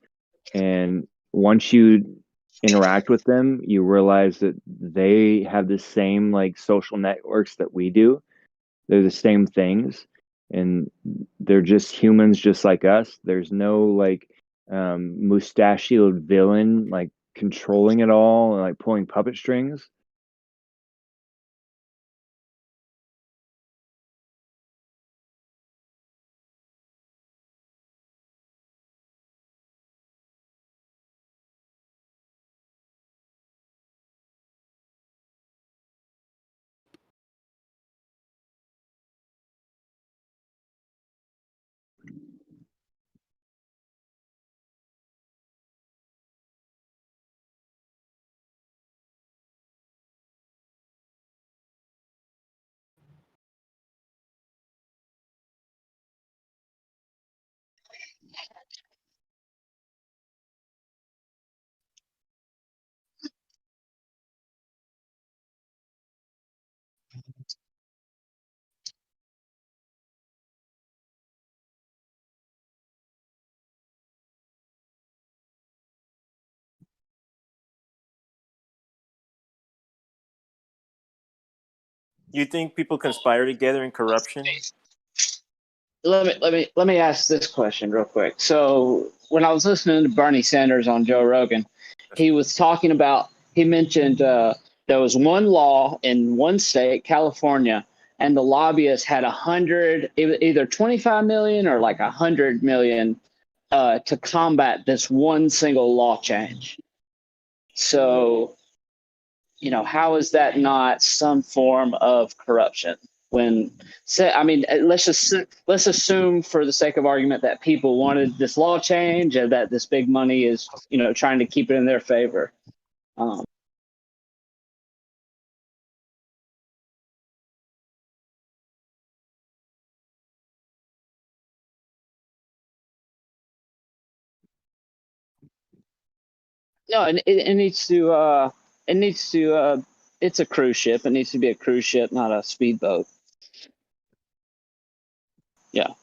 and once you interact with them, you realize that they have the same like social networks that we do. They're the same things, and they're just humans just like us. There's no like mustachioed villain like controlling it all and like pulling puppet strings. You think people conspire together in corruption? Let me ask this question real quick. So when I was listening to Bernie Sanders on Joe Rogan, he was talking about, he mentioned There was one law in one state, California, and the lobbyists had 100, either 25 million or like 100 million to combat this one single law change. So, how is that not some form of corruption? Let's assume for the sake of argument that people wanted this law change and that this big money is, trying to keep it in their favor. No, and it needs to. It's a cruise ship. It needs to be a cruise ship, not a speedboat. Yeah.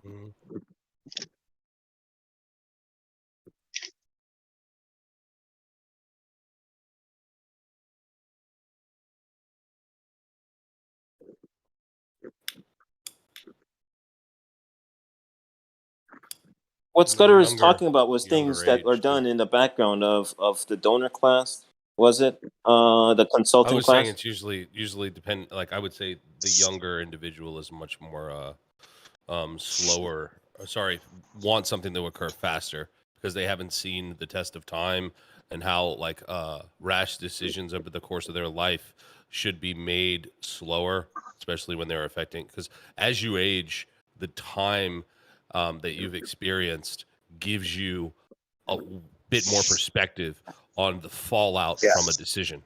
Mhm. What Scudder is Younger, talking about was things younger that are age too. done in the background of the donor class. Was it the I consulting was saying class? it's usually depend. Like I would say, the younger individual is much more slower. Sorry, want something to occur faster because they haven't seen the test of time and how like rash decisions over the course of their life should be made slower, especially when they're affecting. Because as you age, the time that you've experienced gives you a bit more perspective on the fallout from a decision.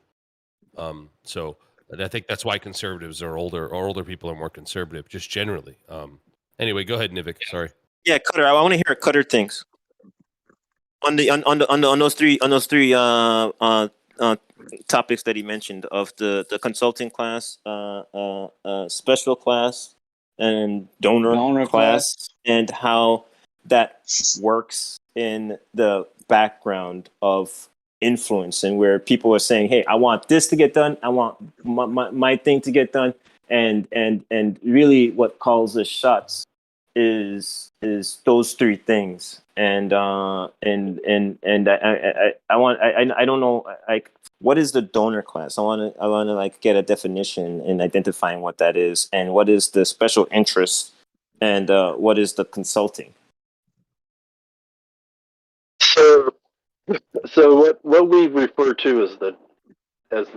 So and I think that's why conservatives are older, or older people are more conservative, just generally. Anyway, go ahead, Nivik. Sorry. Yeah, Cutter. I want to hear what Cutter thinks on those three topics that he mentioned of the consulting class, special class, and donor class, and how that works in the background of influence, and where people are saying, "Hey, I want this to get done. I want my thing to get done," and really, what calls the shots is those three things. And I don't know, like, what is the donor class? I want to like get a definition in identifying what that is, and what is the special interest, and what is the consulting. So what we refer to as the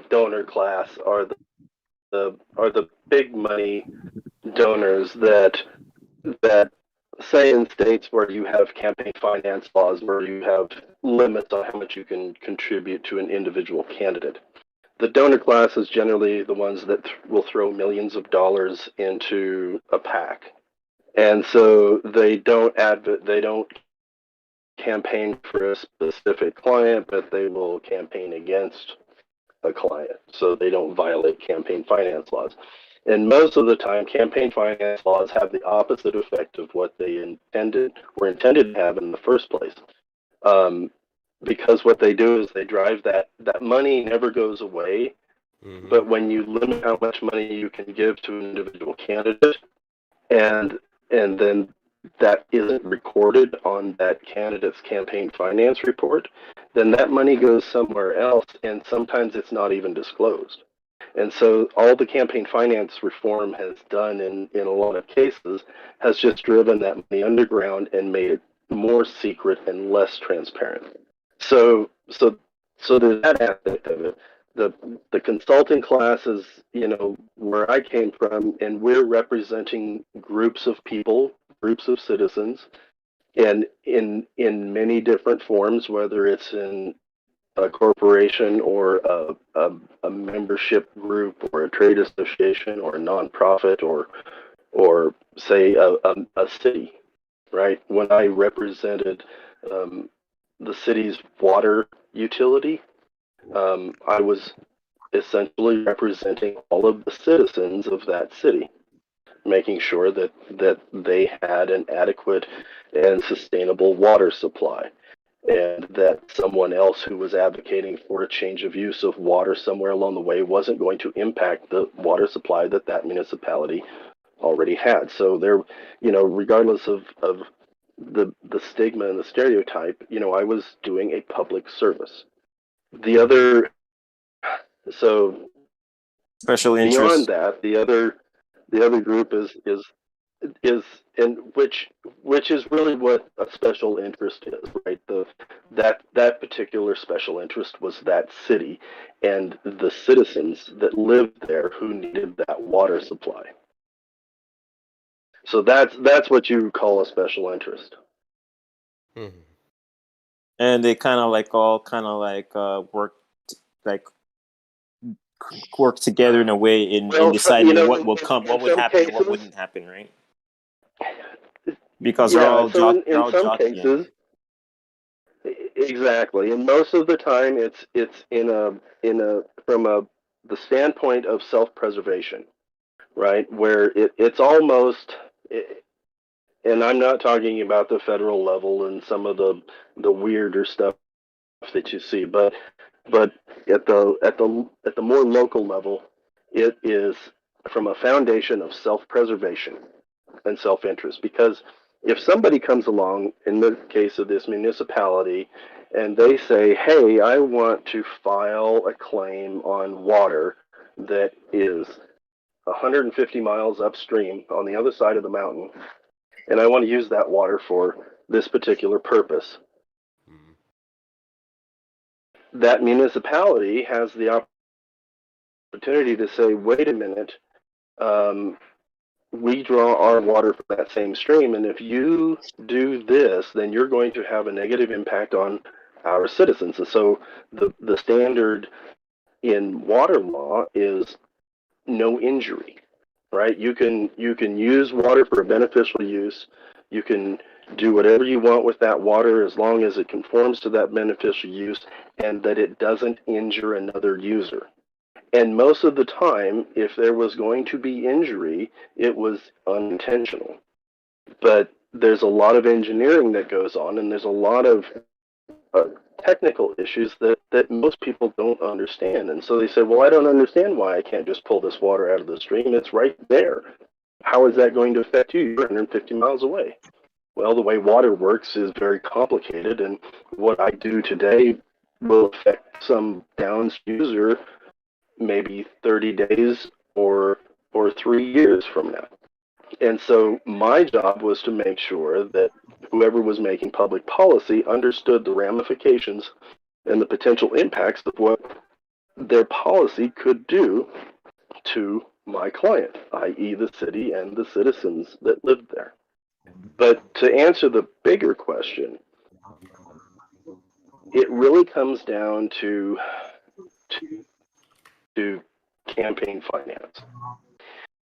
donor class are the big money donors that say in states where you have campaign finance laws where you have limits on how much you can contribute to an individual candidate. The donor class is generally the ones that will throw millions of dollars into a PAC, and so they don't campaign for a specific client, but they will campaign against a client, so they don't violate campaign finance laws. And most of the time, campaign finance laws have the opposite effect of what they were intended to have in the first place. Because what they do is they drive that money never goes away, but when you limit how much money you can give to an individual candidate, and then that isn't recorded on that candidate's campaign finance report, then that money goes somewhere else, and sometimes it's not even disclosed. And so all the campaign finance reform has done in a lot of cases has just driven that money underground and made it more secret and less transparent. So there's that aspect of it. The consulting classes, where I came from, and we're representing groups of people, groups of citizens, and in many different forms, whether it's in a corporation or a membership group or a trade association or a nonprofit or say a city, right? When I represented the city's water utility, I was essentially representing all of the citizens of that city. making sure that they had an adequate and sustainable water supply, and that someone else who was advocating for a change of use of water somewhere along the way wasn't going to impact the water supply that municipality already had. So there, regardless of the stigma and the stereotype, I was doing a public service. The other, so Special beyond interest. that, the other group is and which is really what a special interest is, right? That particular special interest was that city and the citizens that lived there who needed that water supply. So that's what you call a special interest. Mm-hmm. And they kind of work together in a way in deciding what will come, what would happen, and what wouldn't happen, right? Because they're all in some cases, exactly. And most of the time, it's in a from the standpoint of self-preservation, right? Where it's almost, and I'm not talking about the federal level and some of the weirder stuff that you see, but at the more local level, it is from a foundation of self-preservation and self-interest. Because if somebody comes along, in the case of this municipality, and they say, hey, I want to file a claim on water that is 150 miles upstream on the other side of the mountain, and I want to use that water for this particular purpose, that municipality has the opportunity to say, wait a minute, we draw our water from that same stream, and if you do this, then you're going to have a negative impact on our citizens. And so the standard in water law is no injury, right? You can use water for a beneficial use. You can do whatever you want with that water as long as it conforms to that beneficial use and that it doesn't injure another user. And most of the time, if there was going to be injury, it was unintentional. But there's a lot of engineering that goes on, and there's a lot of technical issues that most people don't understand. And so they say, well, I don't understand why I can't just pull this water out of the stream. It's right there. How is that going to affect you? You're 150 miles away. Well, the way water works is very complicated, and what I do today will affect some downstream user maybe 30 days or 3 years from now. And so my job was to make sure that whoever was making public policy understood the ramifications and the potential impacts of what their policy could do to my client, i.e. the city and the citizens that lived there. But to answer the bigger question, it really comes down to campaign finance.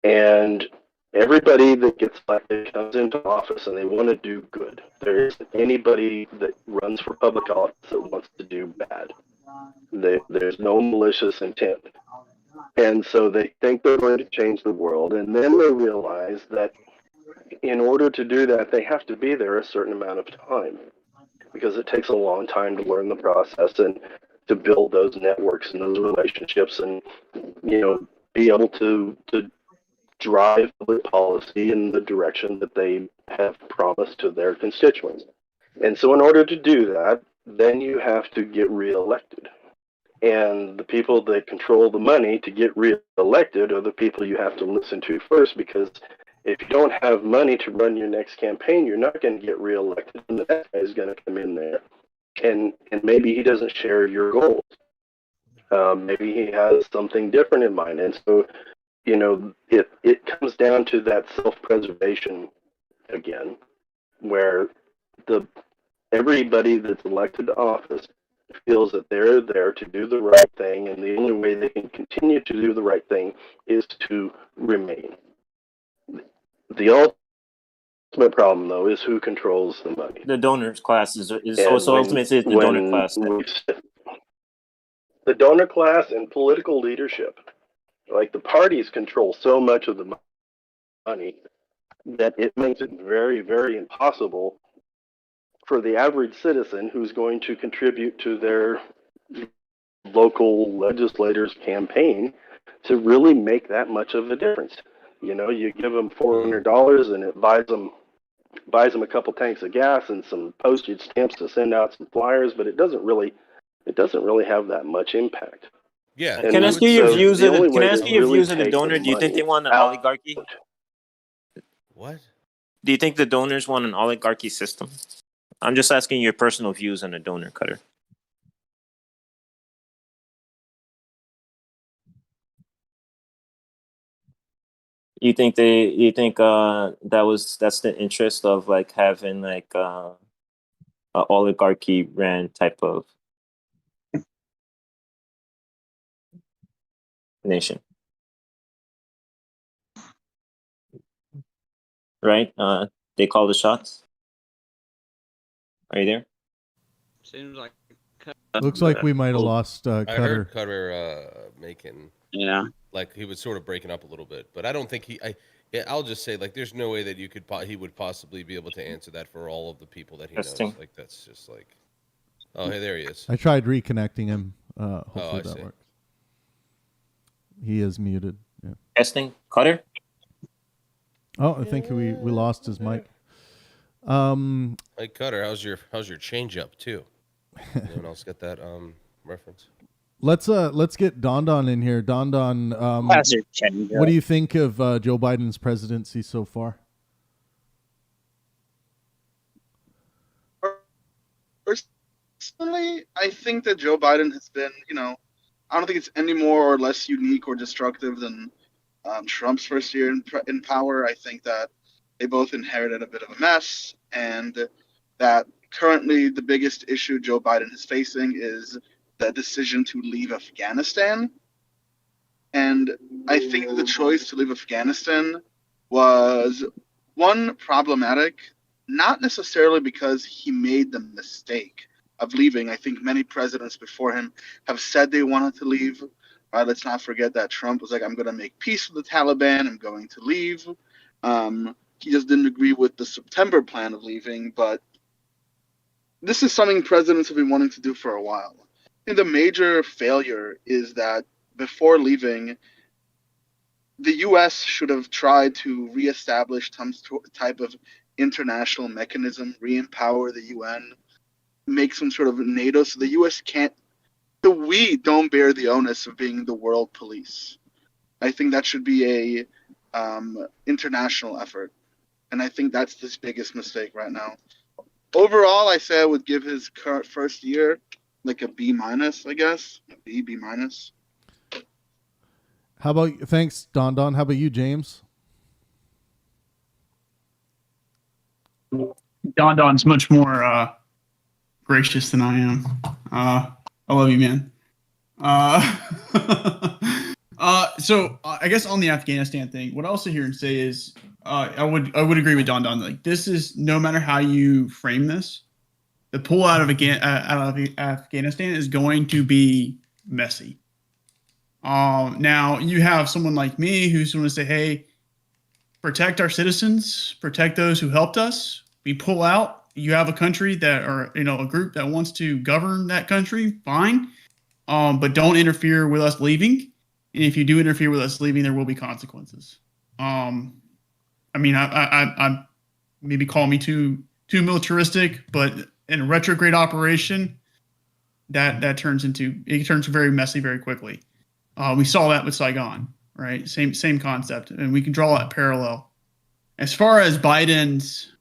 And everybody that gets elected comes into office and they want to do good. There isn't anybody that runs for public office that wants to do bad. There's no malicious intent. And so they think they're going to change the world, and then they realize that in order to do that, they have to be there a certain amount of time, because it takes a long time to learn the process and to build those networks and those relationships, and be able to drive public policy in the direction that they have promised to their constituents. And so in order to do that, then you have to get reelected. And the people that control the money to get reelected are the people you have to listen to first, because if you don't have money to run your next campaign, you're not going to get reelected, and the next guy is going to come in there. And maybe he doesn't share your goals. Maybe he has something different in mind. And so, it comes down to that self-preservation again, where everybody that's elected to office feels that they're there to do the right thing, and the only way they can continue to do the right thing is to remain. The ultimate problem, though, is who controls the money. The donors class is so ultimately it's the donor class. The donor class and political leadership, like the parties, control so much of the money that it makes it very, very impossible for the average citizen who's going to contribute to their local legislators' campaign to really make that much of a difference. You know, you give them $400 and it buys them a couple tanks of gas and some postage stamps to send out some flyers, but it doesn't really have that much impact. Yeah. And Can I ask you your views? the only Can way I to ask you your really views on the take donor? Do you think they want an oligarchy? What? Do you think the donors want an oligarchy system? I'm just asking your personal views on the donor, Cutter. You think that's the interest of like having like a oligarchy ran type of nation, right? They call the shots. Are you there? Seems like. Looks like we might have lost I Cutter. heard Cutter making. Yeah. Like he was sort of breaking up a little bit, but I don't think I'll just say like there's no way that he would possibly be able to answer that for all of the people that he knows. Like that's just like. Oh, hey, there he is. I tried reconnecting him. Hopefully I that see. works. He is muted. Yeah. Testing, Cutter. Oh, I think we lost his mic. Hey Cutter, how's your change up too? Anyone else get that reference? Let's get Don in here. Don, what do you think of Joe Biden's presidency so far? Personally, I think that Joe Biden has been, I don't think it's any more or less unique or destructive than Trump's first year in power. I think that they both inherited a bit of a mess, and that currently the biggest issue Joe Biden is facing is the decision to leave Afghanistan. And I think the choice to leave Afghanistan was, one, problematic, not necessarily because he made the mistake of leaving. I think many presidents before him have said they wanted to leave. Let's not forget that Trump was like, I'm going to make peace with the Taliban. I'm going to leave. He just didn't agree with the September plan of leaving. But this is something presidents have been wanting to do for a while. I think the major failure is that before leaving, the U.S. should have tried to reestablish some type of international mechanism, re-empower the UN, make some sort of NATO, so the U.S. can't, so we don't bear the onus of being the world police. I think that should be a international effort, and I think that's his biggest mistake right now. Overall, I say I would give his current first year like a B minus, I guess, B minus. How about thanks, Don? How about you, James? Don's much more gracious than I am. I love you, man. So I guess on the Afghanistan thing, what I also hear and say is I would agree with Don. Like, this is, no matter how you frame this, the pull out of Afghanistan is going to be messy. Now you have someone like me who's going to say, hey, protect our citizens, protect those who helped us. We pull out. You have a country that, or a group that wants to govern that country, fine. But don't interfere with us leaving. And if you do interfere with us leaving, there will be consequences. I maybe call me too militaristic, but in a retrograde operation, that turns very messy very quickly. We saw that with Saigon, right? Same concept, and we can draw that parallel. As far as Biden's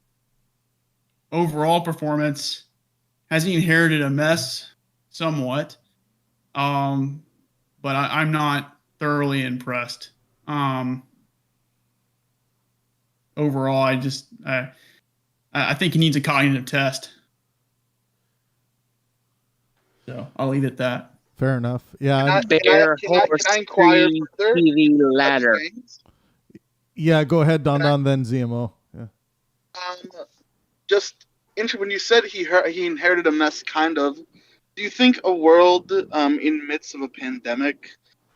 overall performance, has he inherited a mess? Somewhat. But I'm not thoroughly impressed. Overall, I think he needs a cognitive test. So I'll leave it at that. Fair enough. Yeah. Can I inquire further? TV ladder. Yeah, go ahead, Don, then ZMO. Yeah. When you said he inherited a mess, kind of, do you think a world in midst of a pandemic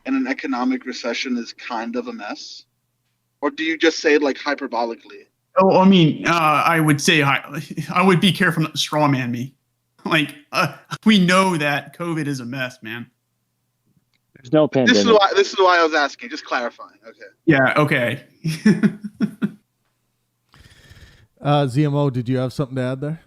and an economic recession is kind of a mess? or do you just say it like hyperbolically? Oh, I mean, I would say I would be careful not to straw man me. Like, we know that COVID is a mess, man. There's no pandemic. This is why I was asking, just clarifying. Okay. Yeah. Okay. ZMO, did you have something to add there?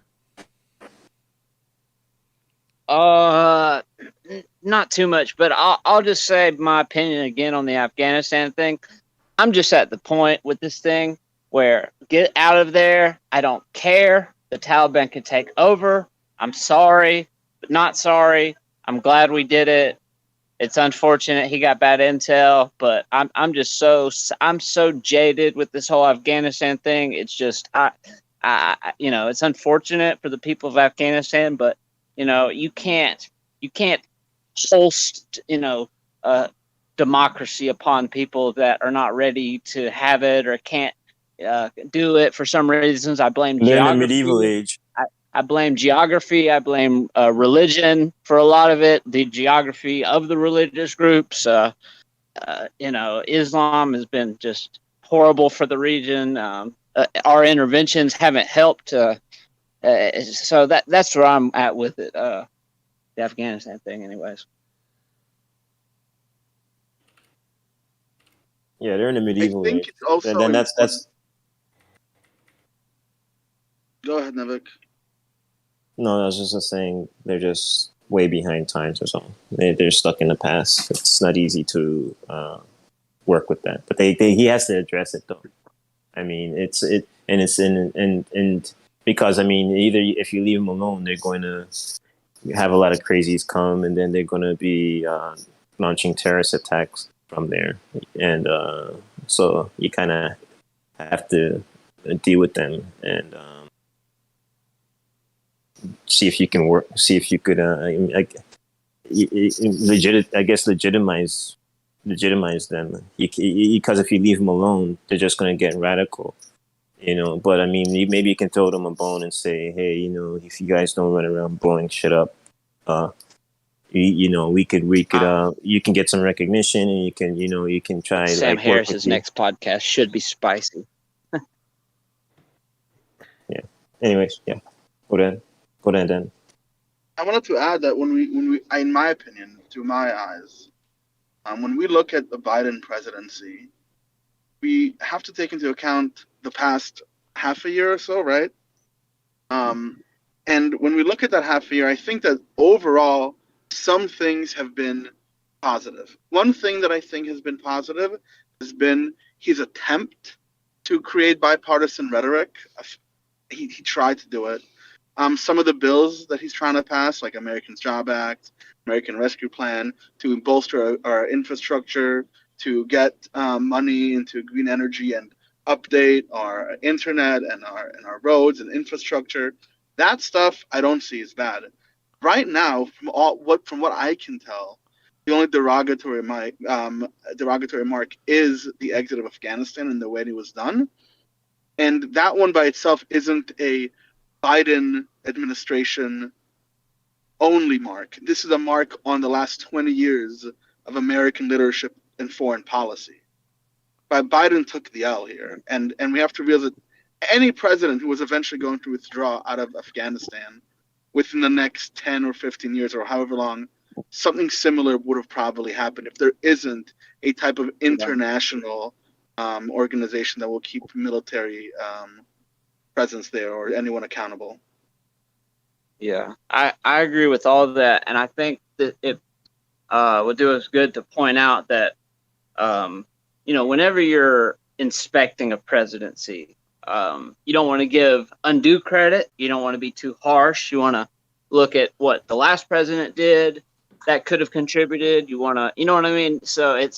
Not too much, but I'll just say my opinion again on the Afghanistan thing. I'm just at the point with this thing where get out of there. I don't care. The Taliban can take over. I'm sorry, but not sorry. I'm glad we did it. It's unfortunate he got bad intel, but I'm just so jaded with this whole Afghanistan thing. It's just it's unfortunate for the people of Afghanistan, but you can't host democracy upon people that are not ready to have it or can't do it for some reasons. I blame They're in the geography. medieval age. I blame geography. I blame religion for a lot of it. The geography of the religious groups. Islam has been just horrible for the region. Our interventions haven't helped. So that's where I'm at with it. The Afghanistan thing, anyways. Yeah, they're in the medieval age. Also And then that's. Go ahead, Nevik. No, I was just saying they're just way behind times or something. They're stuck in the past. It's not easy to work with that, but he has to address it though. I mean, because I mean, either if you leave them alone, they're going to have a lot of crazies come, and then they're going to be launching terrorist attacks from there, and so you kind of have to deal with them and. See if you can work. See if you could, legitimize them. Because if you leave them alone, they're just going to get radical, But I mean, maybe you can throw them a bone and say, hey, if you guys don't run around blowing shit up, we could, you can get some recognition, and you can try. Sam Harris's next podcast should be spicy. Yeah. Anyways, yeah. Go ahead, Dan. I wanted to add that when we, in my opinion, through my eyes, when we look at the Biden presidency, we have to take into account the past half a year or so, right? And when we look at that half a year, I think that overall, some things have been positive. One thing that I think has been positive has been his attempt to create bipartisan rhetoric. He tried to do it. Some of the bills that he's trying to pass, like Americans Job Act, American Rescue Plan, to bolster our infrastructure, to get money into green energy and update our internet and our roads and infrastructure. That stuff I don't see as bad. Right now, from what I can tell, the only derogatory mark is the exit of Afghanistan and the way it was done, and that one by itself isn't a Biden administration only mark. This is a mark on the last 20 years of American leadership and foreign policy. But Biden took the L here, and we have to realize that any president who was eventually going to withdraw out of Afghanistan within the next 10 or 15 years or however long, something similar would have probably happened if there isn't a type of international organization that will keep military presence there or anyone accountable. Yeah, I agree with all of that, and I think that it would do us good to point out that whenever you're inspecting a presidency, you don't want to give undue credit. You don't want to be too harsh. You want to look at what the last president did that could have contributed. You want to, you know what I mean? So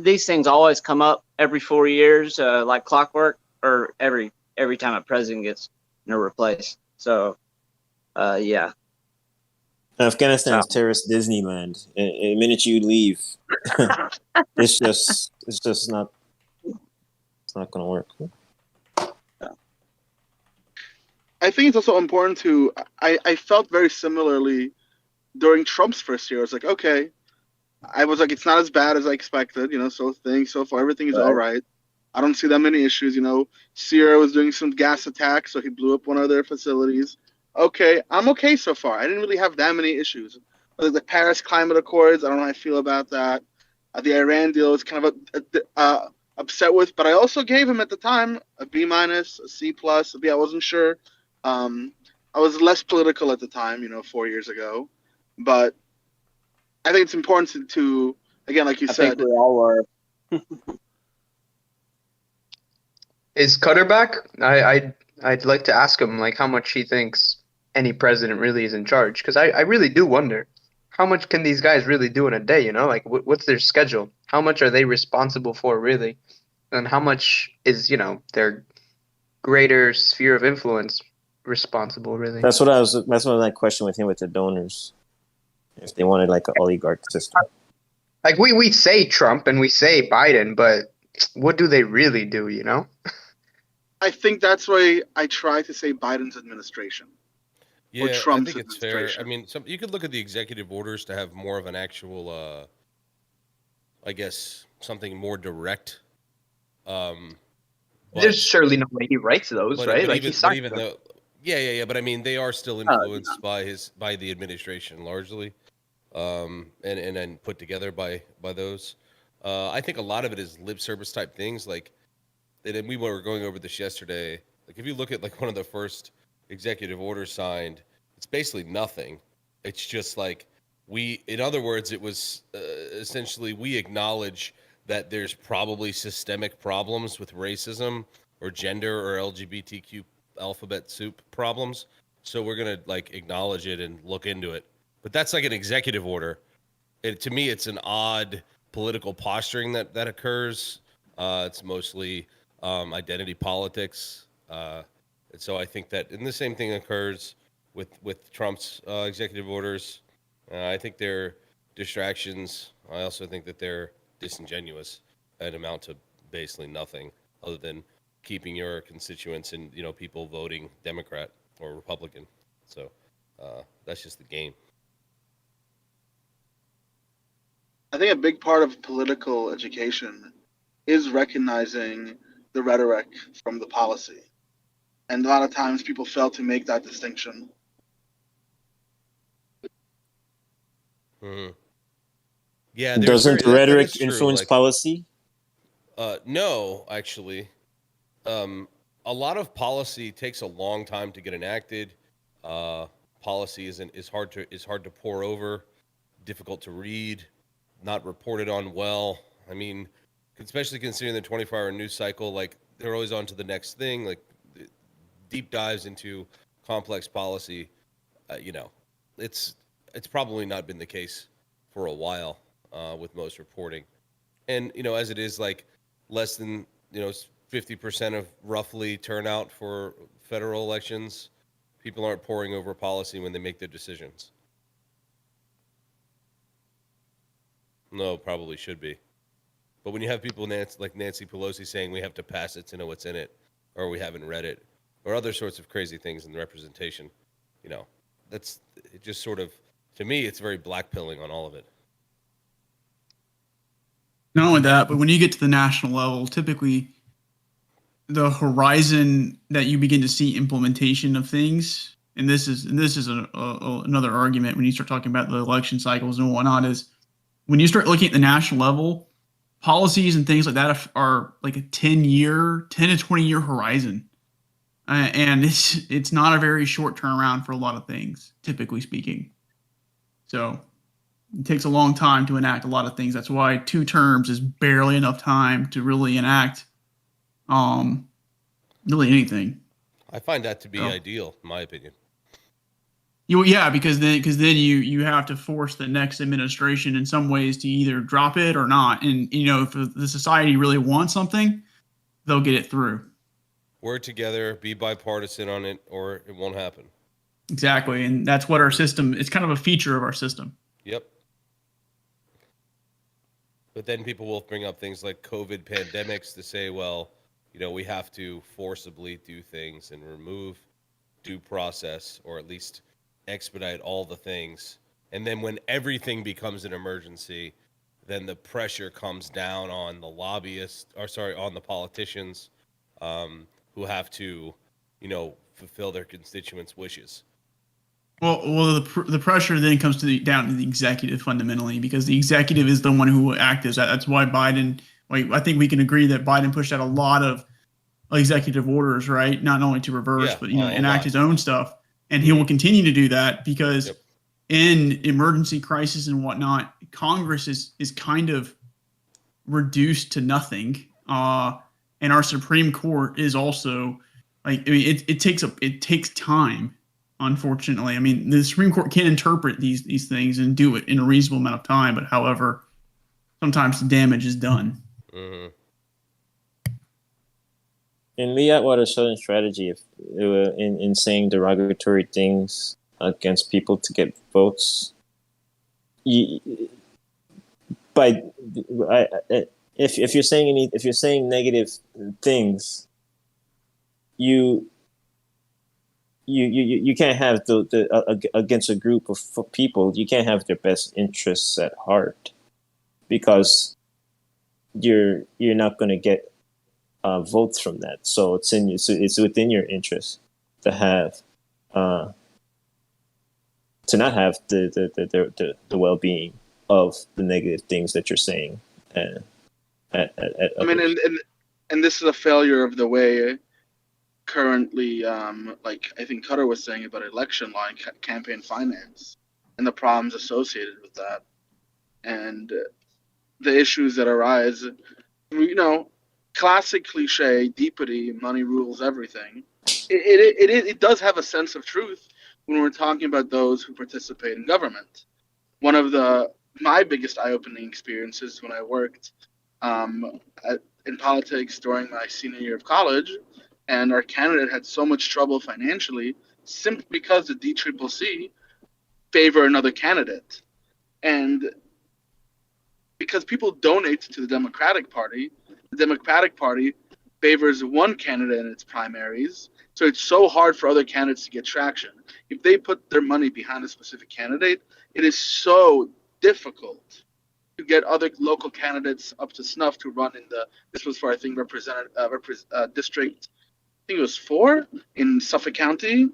these things always come up every 4 years, like clockwork, or every time a president gets replaced. So, yeah. Afghanistan is terrorist Disneyland. The minute you leave, it's just not. It's not going to work. I think it's also important to. I felt very similarly during Trump's first year. I was like, okay, I was like, it's not as bad as I expected. So far everything is all right. I don't see that many issues. Sierra was doing some gas attacks, so he blew up one of their facilities. Okay, I'm okay so far. I didn't really have that many issues. Like the Paris Climate Accords, I don't know how I feel about that. The Iran deal is kind of upset with, but I also gave him at the time a B minus, a C plus, a B. I wasn't sure. I was less political at the time, 4 years ago, but I think it's important to again, like you I said, think we all were. Is Cutter back? I'd like to ask him like how much he thinks any president really is in charge, because I really do wonder how much can these guys really do in a day. Like what's their schedule? How much are they responsible for really, and how much is their greater sphere of influence responsible really? That's what my question with him with the donors. If they wanted like an oligarch system. Like we say Trump and we say Biden, but what do they really do? I think that's why I try to say Biden's administration. Yeah, or Trump's I think it's fair. administration. I mean, you could look at the executive orders to have more of an actual, I guess, something more direct. There's surely no way he writes those, right? Like he signed them. though, yeah. But I mean, they are still influenced by the administration largely, and then put together by those. I think a lot of it is lip service type things. Like, and we were going over this yesterday. Like, if you look at like one of the first executive orders signed, it's basically nothing. It's just like in other words, it was essentially we acknowledge that there's probably systemic problems with racism or gender or LGBTQ alphabet soup problems. So we're going to like acknowledge it and look into it. But that's like an executive order. To me, it's an odd political posturing that occurs. It's mostly identity politics. And so I think that, and the same thing occurs with Trump's executive orders. I think they're distractions. I also think that they're disingenuous and amount to basically nothing other than keeping your constituents and people voting Democrat or Republican. So that's just the game. I think a big part of political education is recognizing the rhetoric from the policy. And a lot of times people fail to make that distinction. Mm-hmm. Yeah, doesn't the rhetoric influence policy? No, actually. A lot of policy takes a long time to get enacted. Policy is hard to pore over, difficult to read, not reported on well. I mean, especially considering the 24-hour news cycle, like they're always on to the next thing, like deep dives into complex policy. It's probably not been the case for a while with most reporting. And, as it is like less than, 50% of roughly turnout for federal elections, people aren't poring over policy when they make their decisions. No, probably should be. But when you have people like Nancy Pelosi saying we have to pass it to know what's in it, or we haven't read it, or other sorts of crazy things in the representation, that's it just sort of, to me, it's very blackpilling on all of it. Not only that, but when you get to the national level, typically the horizon that you begin to see implementation of things, and this is another argument when you start talking about the election cycles and whatnot, is when you start looking at the national level, policies and things like that are like a 10 to 20 year horizon. And it's not a very short turnaround for a lot of things, typically speaking. So it takes a long time to enact a lot of things. That's why 2 terms is barely enough time to really enact really anything. I find that to be ideal, in my opinion. Because then you have to force the next administration in some ways to either drop it or not. And if the society really wants something, they'll get it through. Work together, be bipartisan on it, or it won't happen. Exactly, and that's what our system. It's kind of a feature of our system. Yep. But then people will bring up things like COVID pandemics to say, well, we have to forcibly do things and remove due process, or at least expedite all the things. And then when everything becomes an emergency, then the pressure comes down on the lobbyists, on the politicians, who have to, fulfill their constituents' wishes. Well, the pressure then comes down to the executive fundamentally, because the executive is the one who will act as that. That's why Biden. I think we can agree that Biden pushed out a lot of executive orders, right? Not only to reverse, but enact his own stuff, and he will continue to do that because in emergency crisis and whatnot, Congress is kind of reduced to nothing, and our Supreme Court is also it takes time. Unfortunately, the Supreme Court can interpret these things and do it in a reasonable amount of time, but however, sometimes the damage is done. Mm-hmm. In Lee Atwater's Southern Strategy, in saying derogatory things against people to get votes, if you're saying negative things, you can't have against a group of people. You can't have their best interests at heart, because you're not going to get votes from that. So it's within your interest to have to not have the well-being of the negative things that you're saying. And this is a failure of the way currently, I think Cutter was saying about election law and campaign finance and the problems associated with that, and the issues that arise. Classic cliche, deepity, money rules everything. It does have a sense of truth when we're talking about those who participate in government. One of my biggest eye-opening experiences when I worked in politics during my senior year of college, and our candidate had so much trouble financially simply because the DCCC favor another candidate. And because people donate to the Democratic Party favors one candidate in its primaries, so it's so hard for other candidates to get traction. If they put their money behind a specific candidate, it is so difficult to get other local candidates up to snuff to run in this was for, I think, district, I think it was 4 in Suffolk County.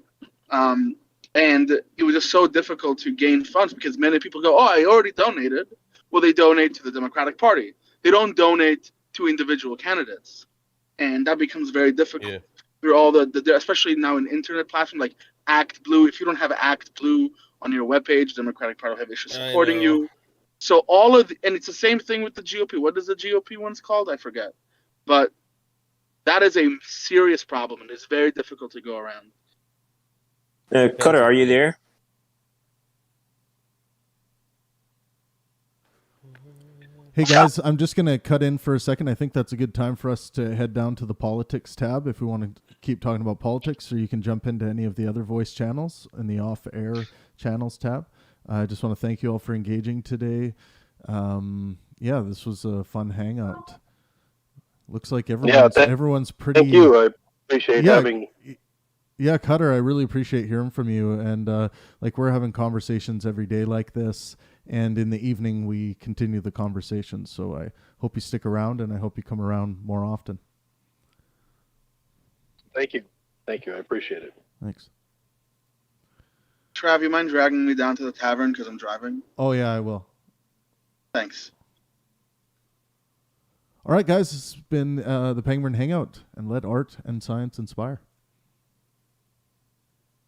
And it was just so difficult to gain funds because many people go, I already donated. Well, they donate to the Democratic Party. They don't donate to individual candidates. And that becomes very difficult. Yeah. Through all especially now in internet platforms like Act Blue. If you don't have Act Blue on your webpage, the Democratic Party will have issues supporting you. So and it's the same thing with the GOP. What is the GOP one's called? I forget. But that is a serious problem, and it's very difficult to go around. Cutter, are you there? Hey guys, I'm just going to cut in for a second. I think that's a good time for us to head down to the politics tab if we want to keep talking about politics, or you can jump into any of the other voice channels in the off-air channels tab. I just want to thank you all for engaging today. This was a fun hangout. Looks like everyone's pretty... Thank you. I appreciate having... Yeah, Cutter, I really appreciate hearing from you. And we're having conversations every day like this. And in the evening, we continue the conversation. So I hope you stick around, and I hope you come around more often. Thank you. Thank you. I appreciate it. Thanks. Trav, you mind dragging me down to the tavern because I'm driving? Oh, yeah, I will. Thanks. All right, guys, this has been the Pangburn Hangout, and let art and science inspire.